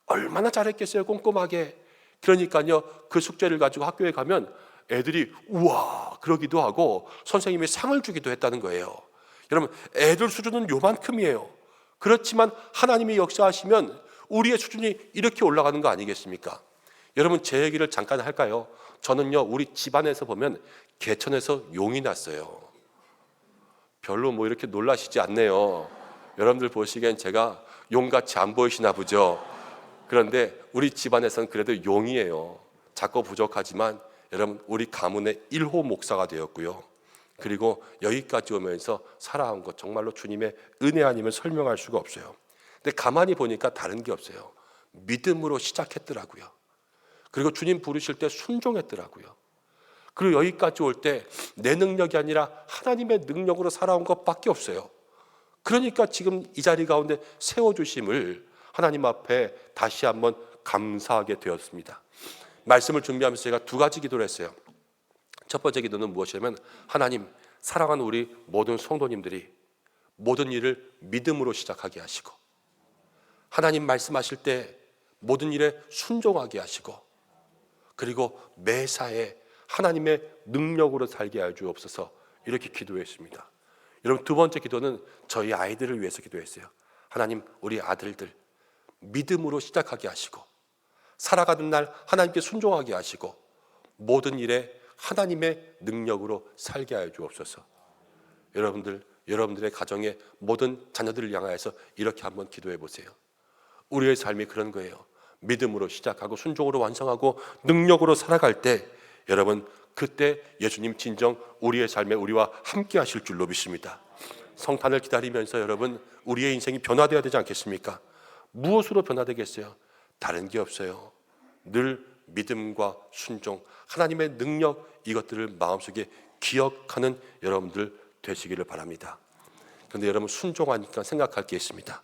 Speaker 3: 얼마나 잘했겠어요, 꼼꼼하게. 그러니까요, 그 숙제를 가지고 학교에 가면 애들이 우와 그러기도 하고 선생님이 상을 주기도 했다는 거예요. 여러분, 애들 수준은 요만큼이에요. 그렇지만 하나님이 역사하시면 우리의 수준이 이렇게 올라가는 거 아니겠습니까? 여러분, 제 얘기를 잠깐 할까요? 저는요, 우리 집안에서 보면 개천에서 용이 났어요. 별로 뭐 이렇게 놀라시지 않네요. 여러분들 보시기엔 제가 용같이 안 보이시나 보죠. 그런데 우리 집안에서는 그래도 용이에요. 작고 부족하지만 여러분, 우리 가문의 1호 목사가 되었고요. 그리고 여기까지 오면서 살아온 것, 정말로 주님의 은혜 아니면 설명할 수가 없어요. 근데 가만히 보니까 다른 게 없어요. 믿음으로 시작했더라고요. 그리고 주님 부르실 때 순종했더라고요. 그리고 여기까지 올 때 내 능력이 아니라 하나님의 능력으로 살아온 것밖에 없어요. 그러니까 지금 이 자리 가운데 세워주심을 하나님 앞에 다시 한번 감사하게 되었습니다. 말씀을 준비하면서 제가 두 가지 기도를 했어요. 첫 번째 기도는 무엇이냐면, 하나님, 사랑하는 우리 모든 성도님들이 모든 일을 믿음으로 시작하게 하시고, 하나님 말씀하실 때 모든 일에 순종하게 하시고, 그리고 매사에 하나님의 능력으로 살게 하여 주옵소서, 이렇게 기도했습니다. 여러분, 두 번째 기도는 저희 아이들을 위해서 기도했어요. 하나님, 우리 아들들 믿음으로 시작하게 하시고, 살아가는 날 하나님께 순종하게 하시고, 모든 일에 하나님의 능력으로 살게 하여 주옵소서. 여러분들의 가정의 모든 자녀들을 향하여서 이렇게 한번 기도해 보세요. 우리의 삶이 그런 거예요. 믿음으로 시작하고 순종으로 완성하고 능력으로 살아갈 때 여러분, 그때 예수님 진정 우리의 삶에 우리와 함께 하실 줄로 믿습니다. 성탄을 기다리면서 여러분, 우리의 인생이 변화되어야 되지 않겠습니까? 무엇으로 변화되겠어요? 다른 게 없어요. 늘 믿음과 순종, 하나님의 능력, 이것들을 마음속에 기억하는 여러분들 되시기를 바랍니다. 그런데 여러분, 순종하니까 생각할 게 있습니다.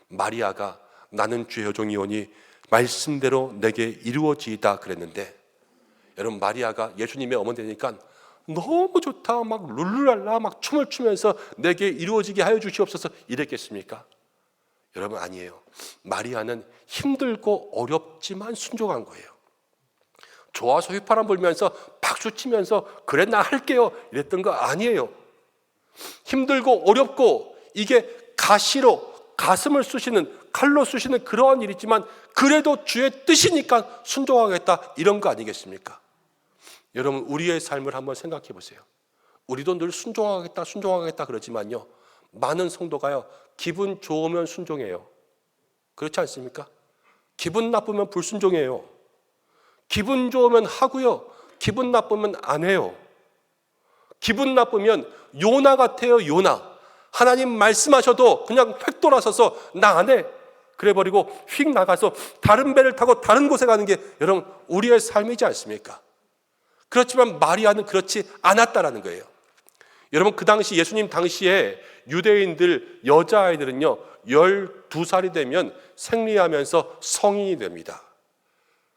Speaker 3: 마리아가 나는 주의 여종이오니 말씀대로 내게 이루어지이다 그랬는데, 여러분, 마리아가 예수님의 어머니 되니까 너무 좋다, 막 룰루랄라 막 춤을 추면서 내게 이루어지게 하여 주시옵소서 이랬겠습니까? 여러분, 아니에요. 마리아는 힘들고 어렵지만 순종한 거예요. 좋아서 휘파람 불면서 박수 치면서 그래 나 할게요 이랬던 거 아니에요. 힘들고 어렵고 이게 가시로 가슴을 쑤시는, 칼로 쑤시는 그러한 일이지만 그래도 주의 뜻이니까 순종하겠다, 이런 거 아니겠습니까? 여러분, 우리의 삶을 한번 생각해 보세요. 우리도 늘 순종하겠다 그러지만요, 많은 성도가요, 기분 좋으면 순종해요. 그렇지 않습니까? 기분 나쁘면 불순종해요. 기분 좋으면 하고요, 기분 나쁘면 안 해요. 기분 나쁘면 요나 같아요. 요나. 하나님 말씀하셔도 그냥 획 돌아서서 나 안 해 그래버리고 휙 나가서 다른 배를 타고 다른 곳에 가는 게 여러분, 우리의 삶이지 않습니까? 그렇지만 마리아는 그렇지 않았다라는 거예요. 여러분, 그 당시 예수님 당시에 유대인들 여자아이들은요 12살이 되면 생리하면서 성인이 됩니다.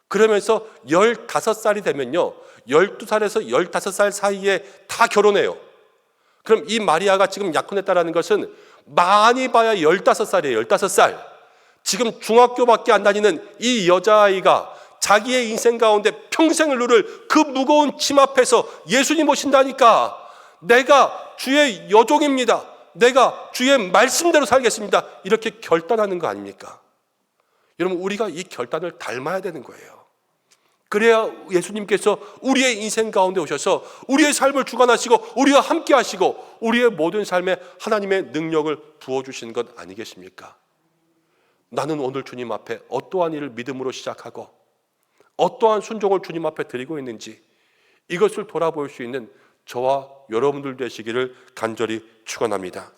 Speaker 3: 그러면서 15살이 되면요 12살에서 15살 사이에 다 결혼해요. 그럼 이 마리아가 지금 약혼했다라는 것은 많이 봐야 15살이에요. 15살. 지금 중학교밖에 안 다니는 이 여자아이가 자기의 인생 가운데 평생을 누릴 그 무거운 짐 앞에서 예수님 오신다니까, 내가 주의 여종입니다, 내가 주의 말씀대로 살겠습니다, 이렇게 결단하는 거 아닙니까? 여러분, 우리가 이 결단을 닮아야 되는 거예요. 그래야 예수님께서 우리의 인생 가운데 오셔서 우리의 삶을 주관하시고 우리와 함께 하시고 우리의 모든 삶에 하나님의 능력을 부어주시는 것 아니겠습니까? 나는 오늘 주님 앞에 어떠한 일을 믿음으로 시작하고 어떠한 순종을 주님 앞에 드리고 있는지, 이것을 돌아볼 수 있는 저와 여러분들 되시기를 간절히 축원합니다.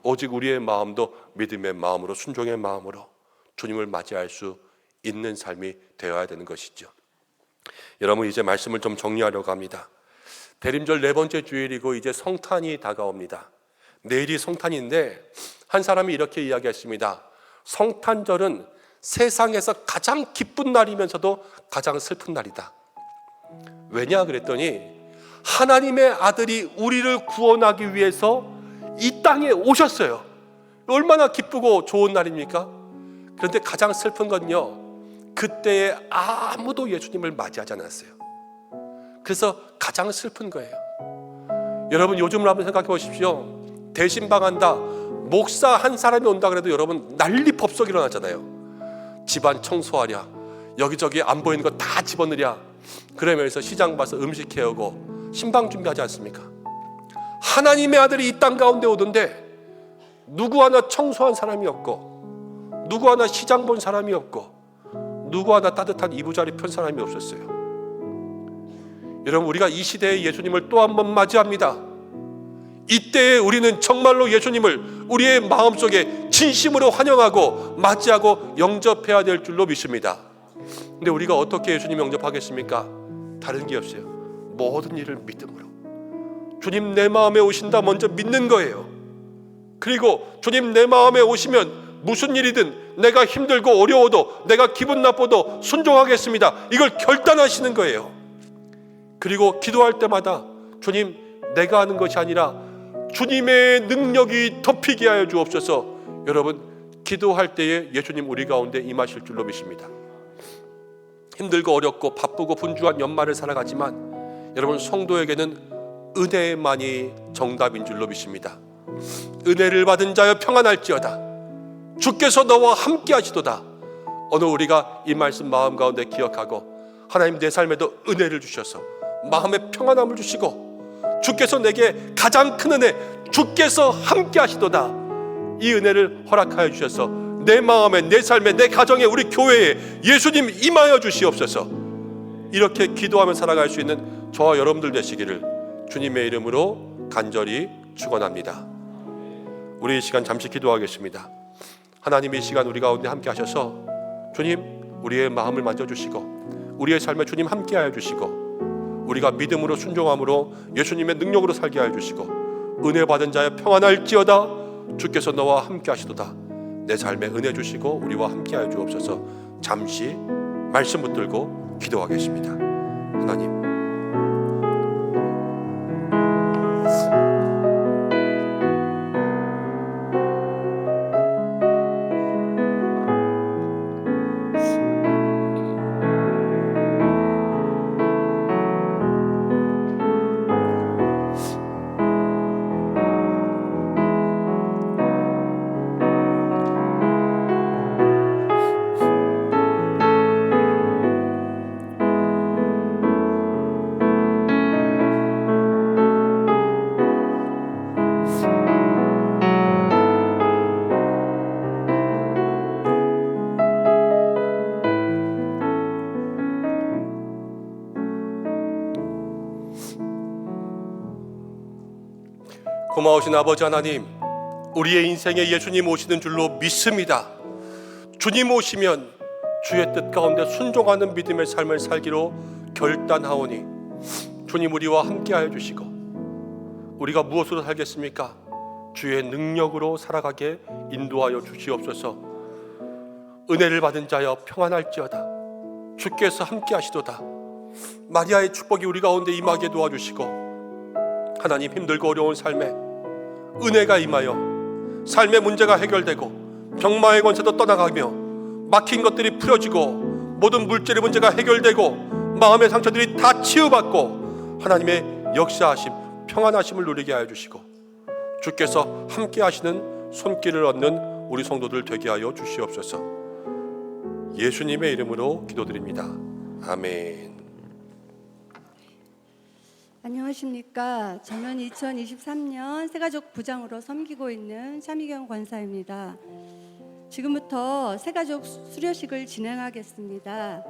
Speaker 3: 오직 우리의 마음도 믿음의 마음으로, 순종의 마음으로 주님을 맞이할 수 있는 삶이 되어야 되는 것이죠. 여러분, 이제 말씀을 좀 정리하려고 합니다. 대림절 4번째 주일이고 이제 성탄이 다가옵니다. 내일이 성탄인데 한 사람이 이렇게 이야기했습니다. 성탄절은 세상에서 가장 기쁜 날이면서도 가장 슬픈 날이다. 왜냐 그랬더니 하나님의 아들이 우리를 구원하기 위해서 이 땅에 오셨어요. 얼마나 기쁘고 좋은 날입니까? 그런데 가장 슬픈 건요, 그때에 아무도 예수님을 맞이하지 않았어요. 그래서 가장 슬픈 거예요. 여러분, 요즘을 한번 생각해 보십시오. 대신방한다, 목사 한 사람이 온다 그래도 여러분 난리 법석 일어나잖아요. 집안 청소하랴, 여기저기 안 보이는 거 다 집어넣으랴, 그러면서 시장 봐서 음식 해오고 신방 준비하지 않습니까? 하나님의 아들이 이 땅 가운데 오던데 누구 하나 청소한 사람이 없고, 누구 하나 시장 본 사람이 없고, 누구 하나 따뜻한 이부자리 편 사람이 없었어요. 여러분, 우리가 이 시대에 예수님을 또 한 번 맞이합니다. 이때에 우리는 정말로 예수님을 우리의 마음속에 진심으로 환영하고 맞이하고 영접해야 될 줄로 믿습니다. 근데 우리가 어떻게 예수님 영접하겠습니까? 다른 게 없어요. 모든 일을 믿음으로. 주님 내 마음에 오신다 먼저 믿는 거예요. 그리고 주님 내 마음에 오시면 무슨 일이든 내가 힘들고 어려워도 내가 기분 나빠도 순종하겠습니다, 이걸 결단하시는 거예요. 그리고 기도할 때마다 주님, 내가 하는 것이 아니라 주님의 능력이 덮이게 하여 주옵소서. 여러분, 기도할 때에 예수님 우리 가운데 임하실 줄로 믿습니다. 힘들고 어렵고 바쁘고 분주한 연말을 살아가지만 여러분, 성도에게는 은혜만이 정답인 줄로 믿습니다. 은혜를 받은 자여 평안할지어다, 주께서 너와 함께 하시도다. 오늘 우리가 이 말씀 마음 가운데 기억하고 하나님, 내 삶에도 은혜를 주셔서 마음에 평안함을 주시고 주께서 내게 가장 큰 은혜, 주께서 함께 하시도다, 이 은혜를 허락하여 주셔서 내 마음에, 내 삶에, 내 가정에, 우리 교회에 예수님 임하여 주시옵소서. 이렇게 기도하며 살아갈 수 있는 저와 여러분들 되시기를 주님의 이름으로 간절히 축원합니다. 우리 이 시간 잠시 기도하겠습니다. 하나님, 이 시간 우리 가운데 함께 하셔서 주님, 우리의 마음을 만져주시고 우리의 삶에 주님 함께 하여 주시고 우리가 믿음으로 순종함으로 예수님의 능력으로 살게 하여 주시고 은혜 받은 자여 평안할지어다, 주께서 너와 함께 하시도다. 내 삶에 은혜 주시고 우리와 함께 하여 주옵소서. 잠시 말씀 붙들고 기도하겠습니다. 하나님, 고마우신 아버지 하나님, 우리의 인생에 예수님 오시는 줄로 믿습니다. 주님 오시면 주의 뜻 가운데 순종하는 믿음의 삶을 살기로 결단하오니 주님 우리와 함께 하여 주시고 우리가 무엇으로 살겠습니까? 주의 능력으로 살아가게 인도하여 주시옵소서. 은혜를 받은 자여 평안할지어다. 주께서 함께 하시도다. 마리아의 축복이 우리 가운데 임하게 도와주시고, 하나님, 힘들고 어려운 삶에 은혜가 임하여 삶의 문제가 해결되고 병마의 권세도 떠나가며 막힌 것들이 풀어지고 모든 물질의 문제가 해결되고 마음의 상처들이 다 치유받고 하나님의 역사하심, 평안하심을 누리게 하여 주시고, 주께서 함께 하시는 손길을 얻는 우리 성도들 되게 하여 주시옵소서. 예수님의 이름으로 기도드립니다. 아멘.
Speaker 6: 안녕하십니까. 저는 2023년 새가족 부장으로 섬기고 있는 차미경 권사입니다. 지금부터 새가족 수료식을 진행하겠습니다.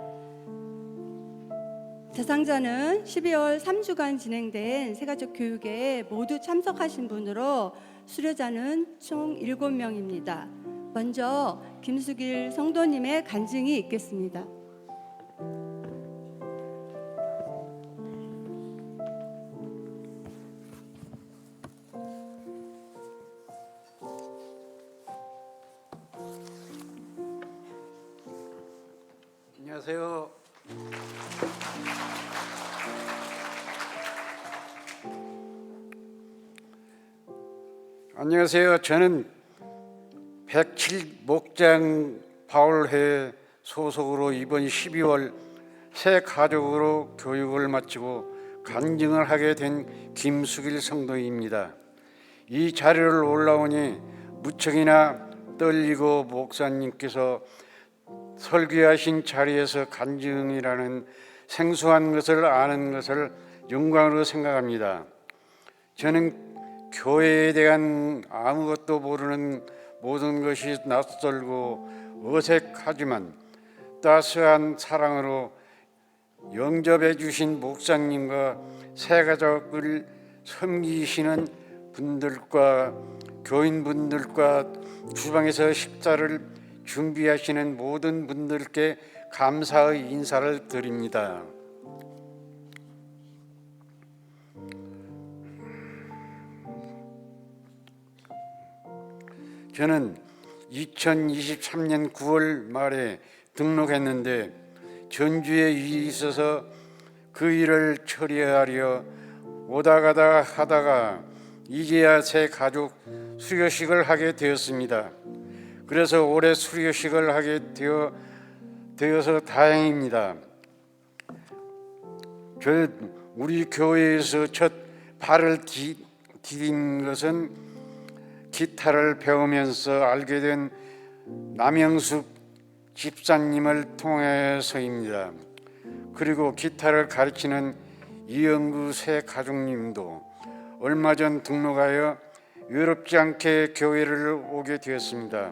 Speaker 6: 대상자는 12월 3주간 진행된 새가족 교육에 모두 참석하신 분으로 수료자는 총 7명입니다. 먼저 김수길 성도님의 간증이 있겠습니다.
Speaker 7: 안녕하세요. 안녕하세요. 저는 107 목장 바울회 소속으로 이번 12월 새 가족으로 교육을 마치고 간증을 하게 된 김수길 성도입니다. 이 자리를 올라오니 무척이나 떨리고 목사님께서 설교하신 자리에서 간증이라는 생소한 것을 아는 것을 영광으로 생각합니다. 저는 교회에 대한 아무것도 모르는 모든 것이 낯설고 어색하지만 따스한 사랑으로 영접해 주신 목사님과 새가족을 섬기시는 분들과 교인분들과 주방에서 식사를 준비하시는 모든 분들께 감사의 인사를 드립니다. 저는 2023년 9월 말에 등록했는데 전주에 일이 있어서 그 일을 처리하려 오다 가다 하다가 이제야 새 가족 수료식을 하게 되었습니다. 그래서 올해 수료식을 하게 되어서 다행입니다. 우리 교회에서 첫 발을 디딘 것은 기타를 배우면서 알게 된 남영숙 집사님을 통해서입니다. 그리고 기타를 가르치는 이영구 새 가족님도 얼마 전 등록하여 외롭지 않게 교회를 오게 되었습니다.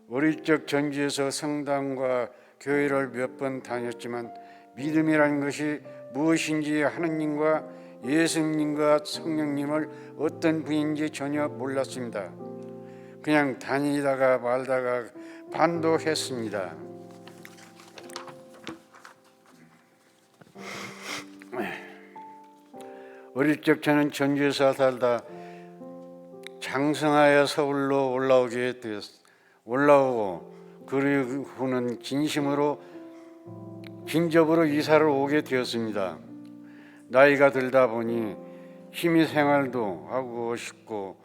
Speaker 7: 어릴 적 전주에서 성당과 교회를 몇 번 다녔지만 믿음이라는 것이 무엇인지, 하느님과 예수님과 성령님을 어떤 분인지 전혀 몰랐습니다. 그냥 다니다가 말다가 반도했습니다. 어릴 적 저는 전주에서 살다 장성하여 서울로 올라오고 그 후는 진접으로 이사를 오게 되었습니다. 나이가 들다 보니 취미생활도 하고 싶고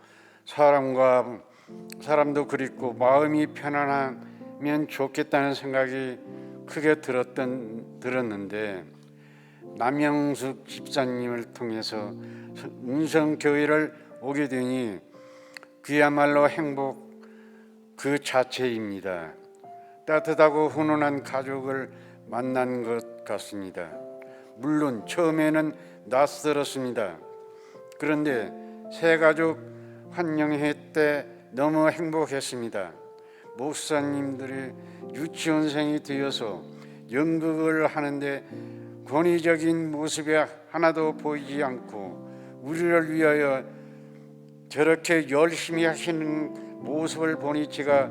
Speaker 7: 사람도 그립고 마음이 편안하면 좋겠다는 생각이 크게 들었는데 남영숙 집사님을 통해서 운성교회를 오게 되니 그야말로 행복 그 자체입니다. 따뜻하고 훈훈한 가족을 만난 것 같습니다. 물론 처음에는 낯설었습니다. 그런데 새가족 환영회 때 너무 행복했습니다. 목사님들이 유치원생이 되어서 연극을 하는데 권위적인 모습이 하나도 보이지 않고 우리를 위하여 저렇게 열심히 하시는 모습을 보니 제가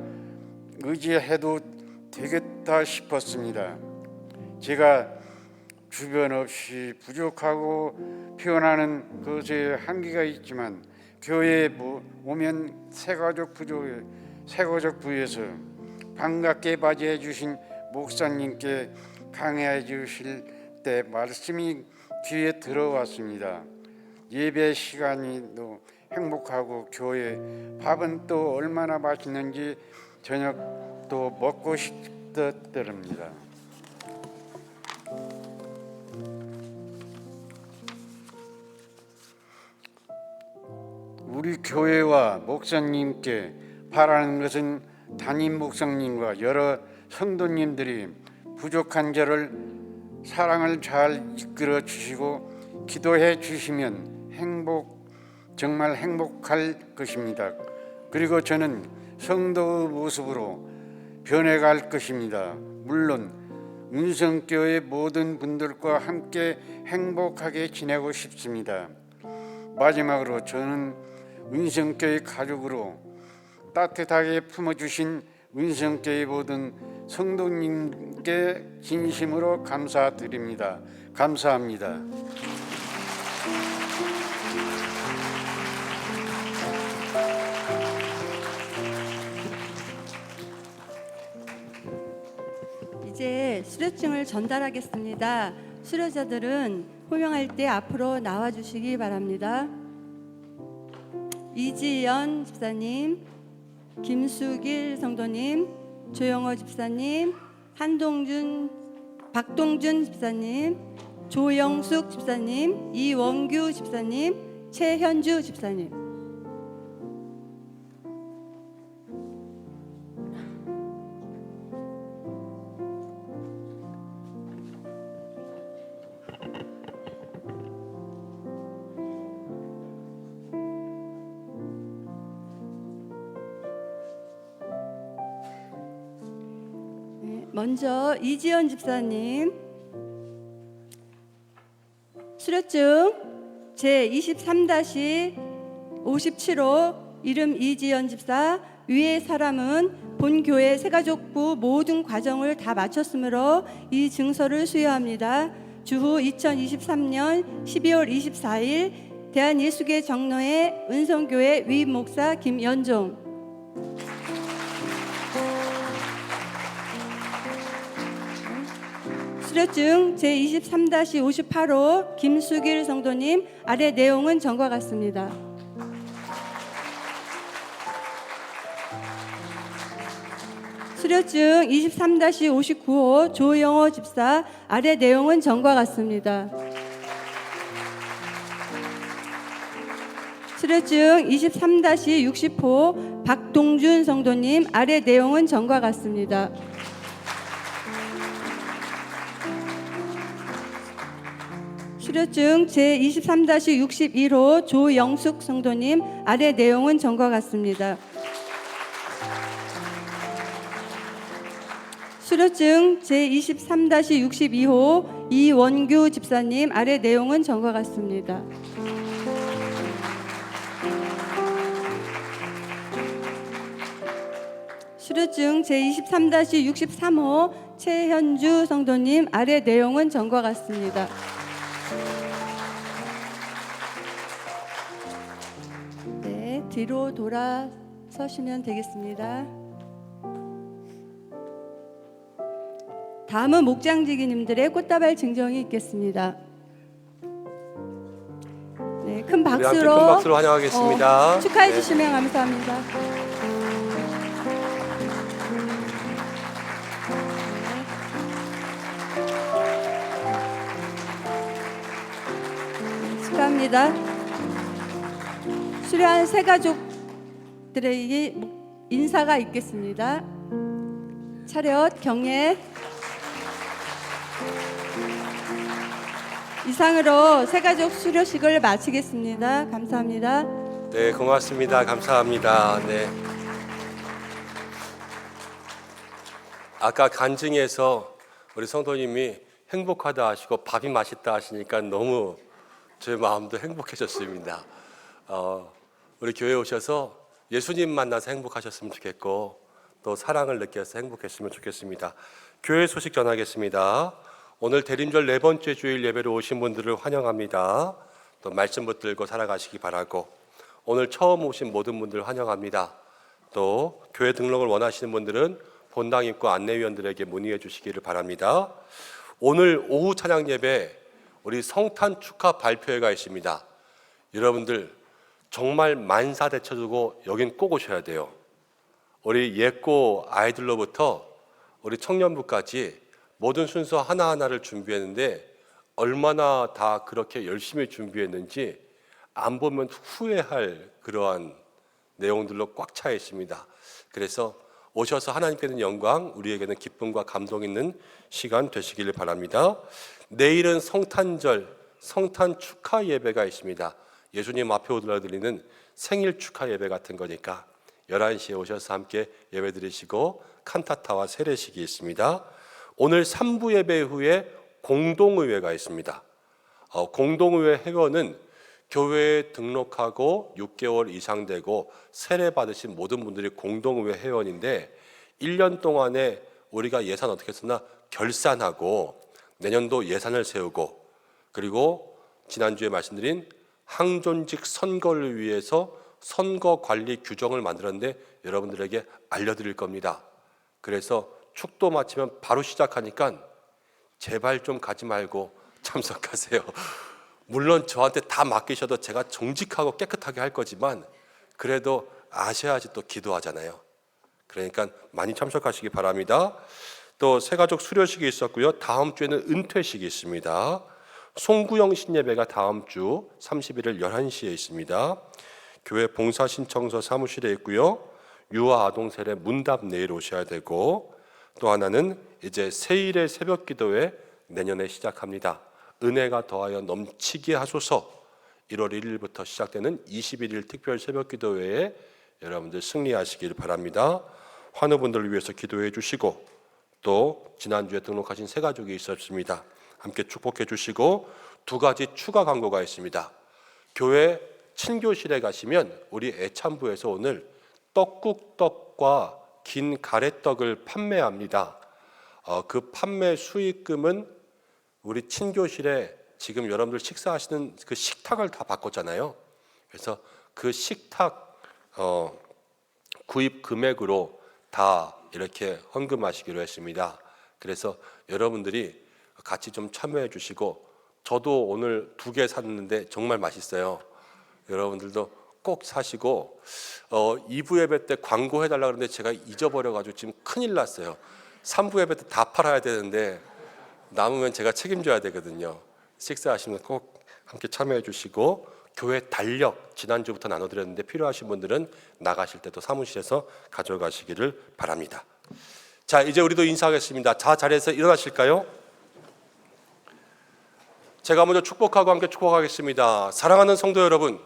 Speaker 7: 의지해도 되겠다 싶었습니다. 제가 주변 없이 부족하고 피곤하는 것에 한계가 있지만 교회에 오면 새가족 부에서 반갑게 맞이해 주신 목사님께 강해해 주실 때 말씀이 귀에 들어왔습니다. 예배 시간이 또 행복하고 교회 밥은 또 얼마나 맛있는지 저녁도 먹고 싶더랍니다. 우리 교회와 목사님께 바라는 것은 담임 목사님과 여러 성도님들이 부족한 저를 사랑을 잘 이끌어 주시고 기도해 주시면 정말 행복할 것입니다. 그리고 저는 성도의 모습으로 변해갈 것입니다. 물론 운성교회 모든 분들과 함께 행복하게 지내고 싶습니다. 마지막으로 저는 운성교회 가족으로 따뜻하게 품어주신 운성교회 모든 성도님께 진심으로 감사드립니다. 감사합니다.
Speaker 6: 이제 수료증을 전달하겠습니다. 수료자들은 호명할 때 앞으로 나와주시기 바랍니다. 이지연 집사님, 김수길 성도님, 조영호 집사님, 박동준 집사님, 조영숙 집사님, 이원규 집사님, 최현주 집사님. 먼저 이지연 집사님 수료증 제23-57호 이름 이지연 집사 위의 사람은 본교회 새가족부 모든 과정을 다 마쳤으므로 이 증서를 수여합니다. 주후 2023년 12월 24일 대한예수계 정로회 은성교회 위임목사 김연종. 수료증 제23-58호 김수길 성도님 아래 내용은 전과 같습니다. 수료증 23-59호 조영호 집사 아래 내용은 전과 같습니다. 수료증 23-60호 박동준 성도님 아래 내용은 전과 같습니다. 수료증 제23-61호 조영숙 성도님 아래 내용은 전과 같습니다. 수료증 제23-62호 이원규 집사님 아래 내용은 전과 같습니다. 수료증 제23-63호 최현주 성도님 아래 내용은 전과 같습니다. 네, 뒤로 돌아서시면 되겠습니다. 다음은 목장지기님들의 꽃다발 증정이 있겠습니다. 네, 큰
Speaker 3: 우리 함께
Speaker 6: 박수로,
Speaker 3: 큰 박수로 환영하겠습니다.
Speaker 6: 축하해
Speaker 3: 네.
Speaker 6: 주시면 감사합니다. 네, 축하합니다. 수료한 새 가족들에게 인사가 있겠습니다. 차렷 경례. 이상으로 새가족 수료식을 마치겠습니다. 감사합니다.
Speaker 3: 네, 고맙습니다. 감사합니다. 네. 아까 간증에서 우리 성도님이 행복하다 하시고 밥이 맛있다 하시니까 너무 제 마음도 행복해졌습니다. 우리 교회에 오셔서 예수님 만나서 행복하셨으면 좋겠고 또 사랑을 느껴서 행복했으면 좋겠습니다. 교회 소식 전하겠습니다. 오늘 대림절 네 번째 주일 예배로 오신 분들을 환영합니다. 또 말씀 붙들고 살아가시기 바라고, 오늘 처음 오신 모든 분들 환영합니다. 또 교회 등록을 원하시는 분들은 본당 입구 안내위원들에게 문의해 주시기를 바랍니다. 오늘 오후 찬양 예배 우리 성탄 축하 발표회가 있습니다. 여러분들 정말 만사대처주고 여긴 꼭 오셔야 돼요. 우리 예고 아이들로부터 우리 청년부까지 모든 순서 하나하나를 준비했는데 얼마나 다 그렇게 열심히 준비했는지 안 보면 후회할 그러한 내용들로 꽉 차 있습니다. 그래서 오셔서 하나님께는 영광, 우리에게는 기쁨과 감동 있는 시간 되시길 바랍니다. 내일은 성탄절, 성탄 축하 예배가 있습니다. 예수님 앞에 올려드리는 생일 축하 예배 같은 거니까 11시에 오셔서 함께 예배 드리시고 칸타타와 세례식이 있습니다. 오늘 3부 예배 후에 공동의회가 있습니다. 공동의회 회원은 교회에 등록하고 6개월 이상 되고 세례 받으신 모든 분들이 공동의회 회원인데 1년 동안에 우리가 예산 어떻게 썼나 결산하고 내년도 예산을 세우고, 그리고 지난주에 말씀드린 항존직 선거를 위해서 선거 관리 규정을 만들었는데 여러분들에게 알려드릴 겁니다. 그래서 축도 마치면 바로 시작하니까 제발 좀 가지 말고 참석하세요. 물론 저한테 다 맡기셔도 제가 정직하고 깨끗하게 할 거지만 그래도 아셔야지 또 기도하잖아요. 그러니까 많이 참석하시기 바랍니다. 또 새가족 수료식이 있었고요. 다음 주에는 은퇴식이 있습니다. 송구영 신예배가 다음 주 31일 11시에 있습니다. 교회 봉사신청서 사무실에 있고요. 유아 아동 세례 문답 내일 오셔야 되고, 또 하나는 이제 세일의 새벽 기도회 내년에 시작합니다. 은혜가 더하여 넘치게 하소서. 1월 1일부터 시작되는 21일 특별 새벽 기도회에 여러분들 승리하시길 바랍니다. 환우분들을 위해서 기도해 주시고, 또 지난주에 등록하신 새 가족이 있었습니다. 함께 축복해 주시고, 2가지 추가 광고가 있습니다. 교회 친교실에 가시면 우리 애참부에서 오늘 떡국떡과 긴 가래떡을 판매합니다. 그 판매 수익금은 우리 친교실에 지금 여러분들 식사하시는 그 식탁을 다 바꿨잖아요. 그래서 그 식탁 구입 금액으로 다 이렇게 헌금하시기로 했습니다. 그래서 여러분들이 같이 좀 참여해 주시고, 저도 오늘 2개 샀는데 정말 맛있어요. 여러분들도 꼭 사시고, 2부 예배 때 광고해 달라고 그러는데 제가 잊어버려가지고 지금 큰일 났어요. 3부 예배 때 다 팔아야 되는데 남으면 제가 책임져야 되거든요. 식사하시면 꼭 함께 참여해 주시고, 교회 달력 지난주부터 나눠드렸는데 필요하신 분들은 나가실 때도 사무실에서 가져가시기를 바랍니다. 자, 이제 우리도 인사하겠습니다. 자, 자리에서 일어나실까요? 제가 먼저 축복하고 함께 축복하겠습니다. 사랑하는 성도 여러분,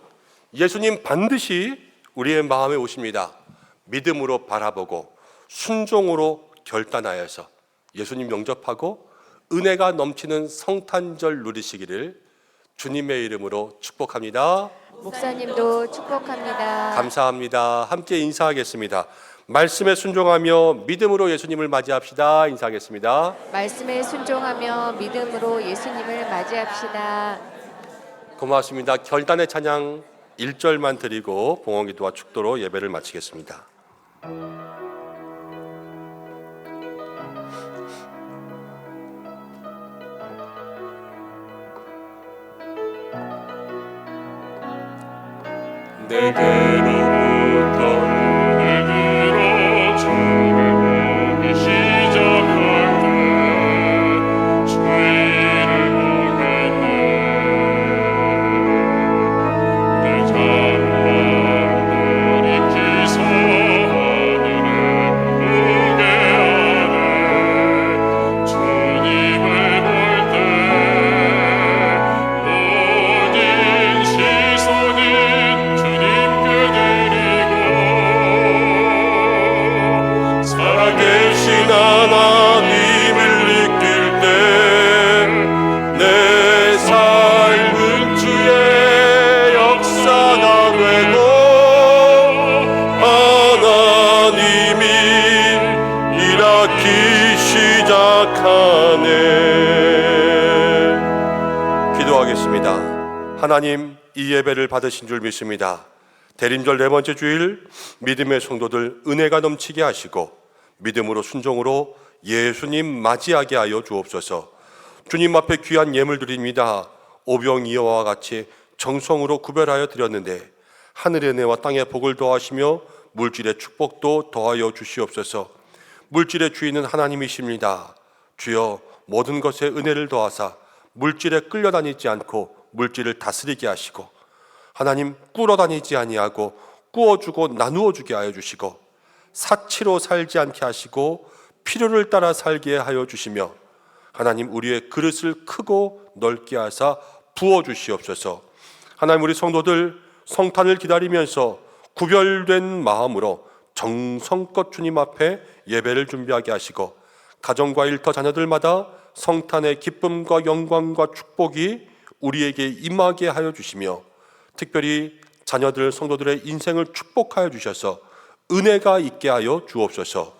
Speaker 3: 예수님 반드시 우리의 마음에 오십니다. 믿음으로 바라보고 순종으로 결단하여서 예수님 영접하고 은혜가 넘치는 성탄절 누리시기를 주님의 이름으로 축복합니다.
Speaker 4: 목사님도 축복합니다.
Speaker 3: 감사합니다. 함께 인사하겠습니다. 말씀에 순종하며 믿음으로 예수님을 맞이합시다. 인사하겠습니다.
Speaker 4: 말씀에 순종하며 믿음으로 예수님을 맞이합시다.
Speaker 3: 고맙습니다. 결단의 찬양 1절만 드리고 봉헌기도와 축도로 예배를 마치겠습니다.
Speaker 5: 내게로부터 눈을 들어 주를 보기 시작할 때 주의를 보겠네. 내 잠만 돌이키서 하늘을 보게 하네. 주님을 볼 때 모든 시선이 주님께 드리
Speaker 3: 기도하겠습니다. 하나님, 이 예배를 받으신 줄 믿습니다. 대림절 네 번째 주일 믿음의 성도들 은혜가 넘치게 하시고 믿음으로 순종으로 예수님 맞이하게 하여 주옵소서. 주님 앞에 귀한 예물 드립니다. 오병이어와 같이 정성으로 구별하여 드렸는데 하늘의 은혜와 땅의 복을 더하시며 물질의 축복도 더하여 주시옵소서. 물질의 주인은 하나님이십니다. 주여, 모든 것에 은혜를 더하사 물질에 끌려다니지 않고 물질을 다스리게 하시고, 하나님 꿇어다니지 아니하고 꾸어주고 나누어 주게 하여 주시고, 사치로 살지 않게 하시고 필요를 따라 살게 하여 주시며, 하나님 우리의 그릇을 크고 넓게 하사 부어 주시옵소서. 하나님, 우리 성도들 성탄을 기다리면서 구별된 마음으로 정성껏 주님 앞에 예배를 준비하게 하시고, 가정과 일터 자녀들마다 성탄의 기쁨과 영광과 축복이 우리에게 임하게 하여 주시며, 특별히 자녀들 성도들의 인생을 축복하여 주셔서 은혜가 있게 하여 주옵소서.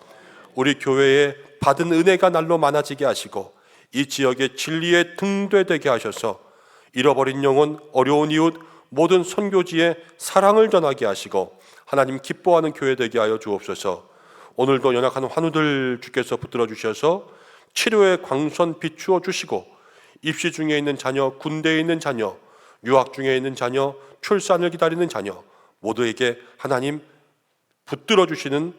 Speaker 3: 우리 교회에 받은 은혜가 날로 많아지게 하시고 이 지역의 진리의 등대되게 하셔서 잃어버린 영혼, 어려운 이웃, 모든 선교지에 사랑을 전하게 하시고 하나님 기뻐하는 교회 되게 하여 주옵소서. 오늘도 연약한 환우들 주께서 붙들어 주셔서 치료의 광선 비추어 주시고, 입시 중에 있는 자녀, 군대에 있는 자녀, 유학 중에 있는 자녀, 출산을 기다리는 자녀 모두에게 하나님 붙들어 주시는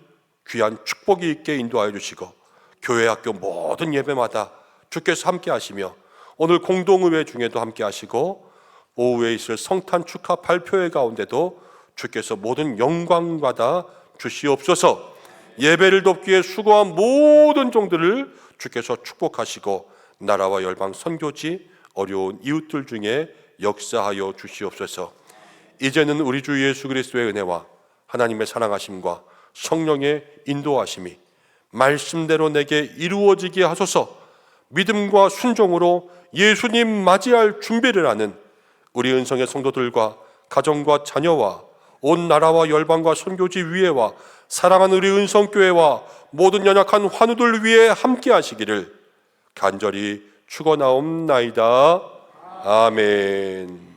Speaker 3: 귀한 축복이 있게 인도하여 주시고, 교회 학교 모든 예배마다 주께서 함께 하시며 오늘 공동의회 중에도 함께 하시고 오후에 있을 성탄 축하 발표회 가운데도 주께서 모든 영광 받아 주시옵소서. 예배를 돕기에 수고한 모든 종들을 주께서 축복하시고 나라와 열방 선교지 어려운 이웃들 중에 역사하여 주시옵소서. 이제는 우리 주 예수 그리스도의 은혜와 하나님의 사랑하심과 성령의 인도하심이 말씀대로 내게 이루어지게 하소서. 믿음과 순종으로 예수님 맞이할 준비를 하는 우리 은성의 성도들과 가정과 자녀와 온 나라와 열방과 선교지 위에와 사랑하는 우리 은성교회와 모든 연약한 환우들 위에 함께 하시기를 간절히 축원하옵나이다. 아멘.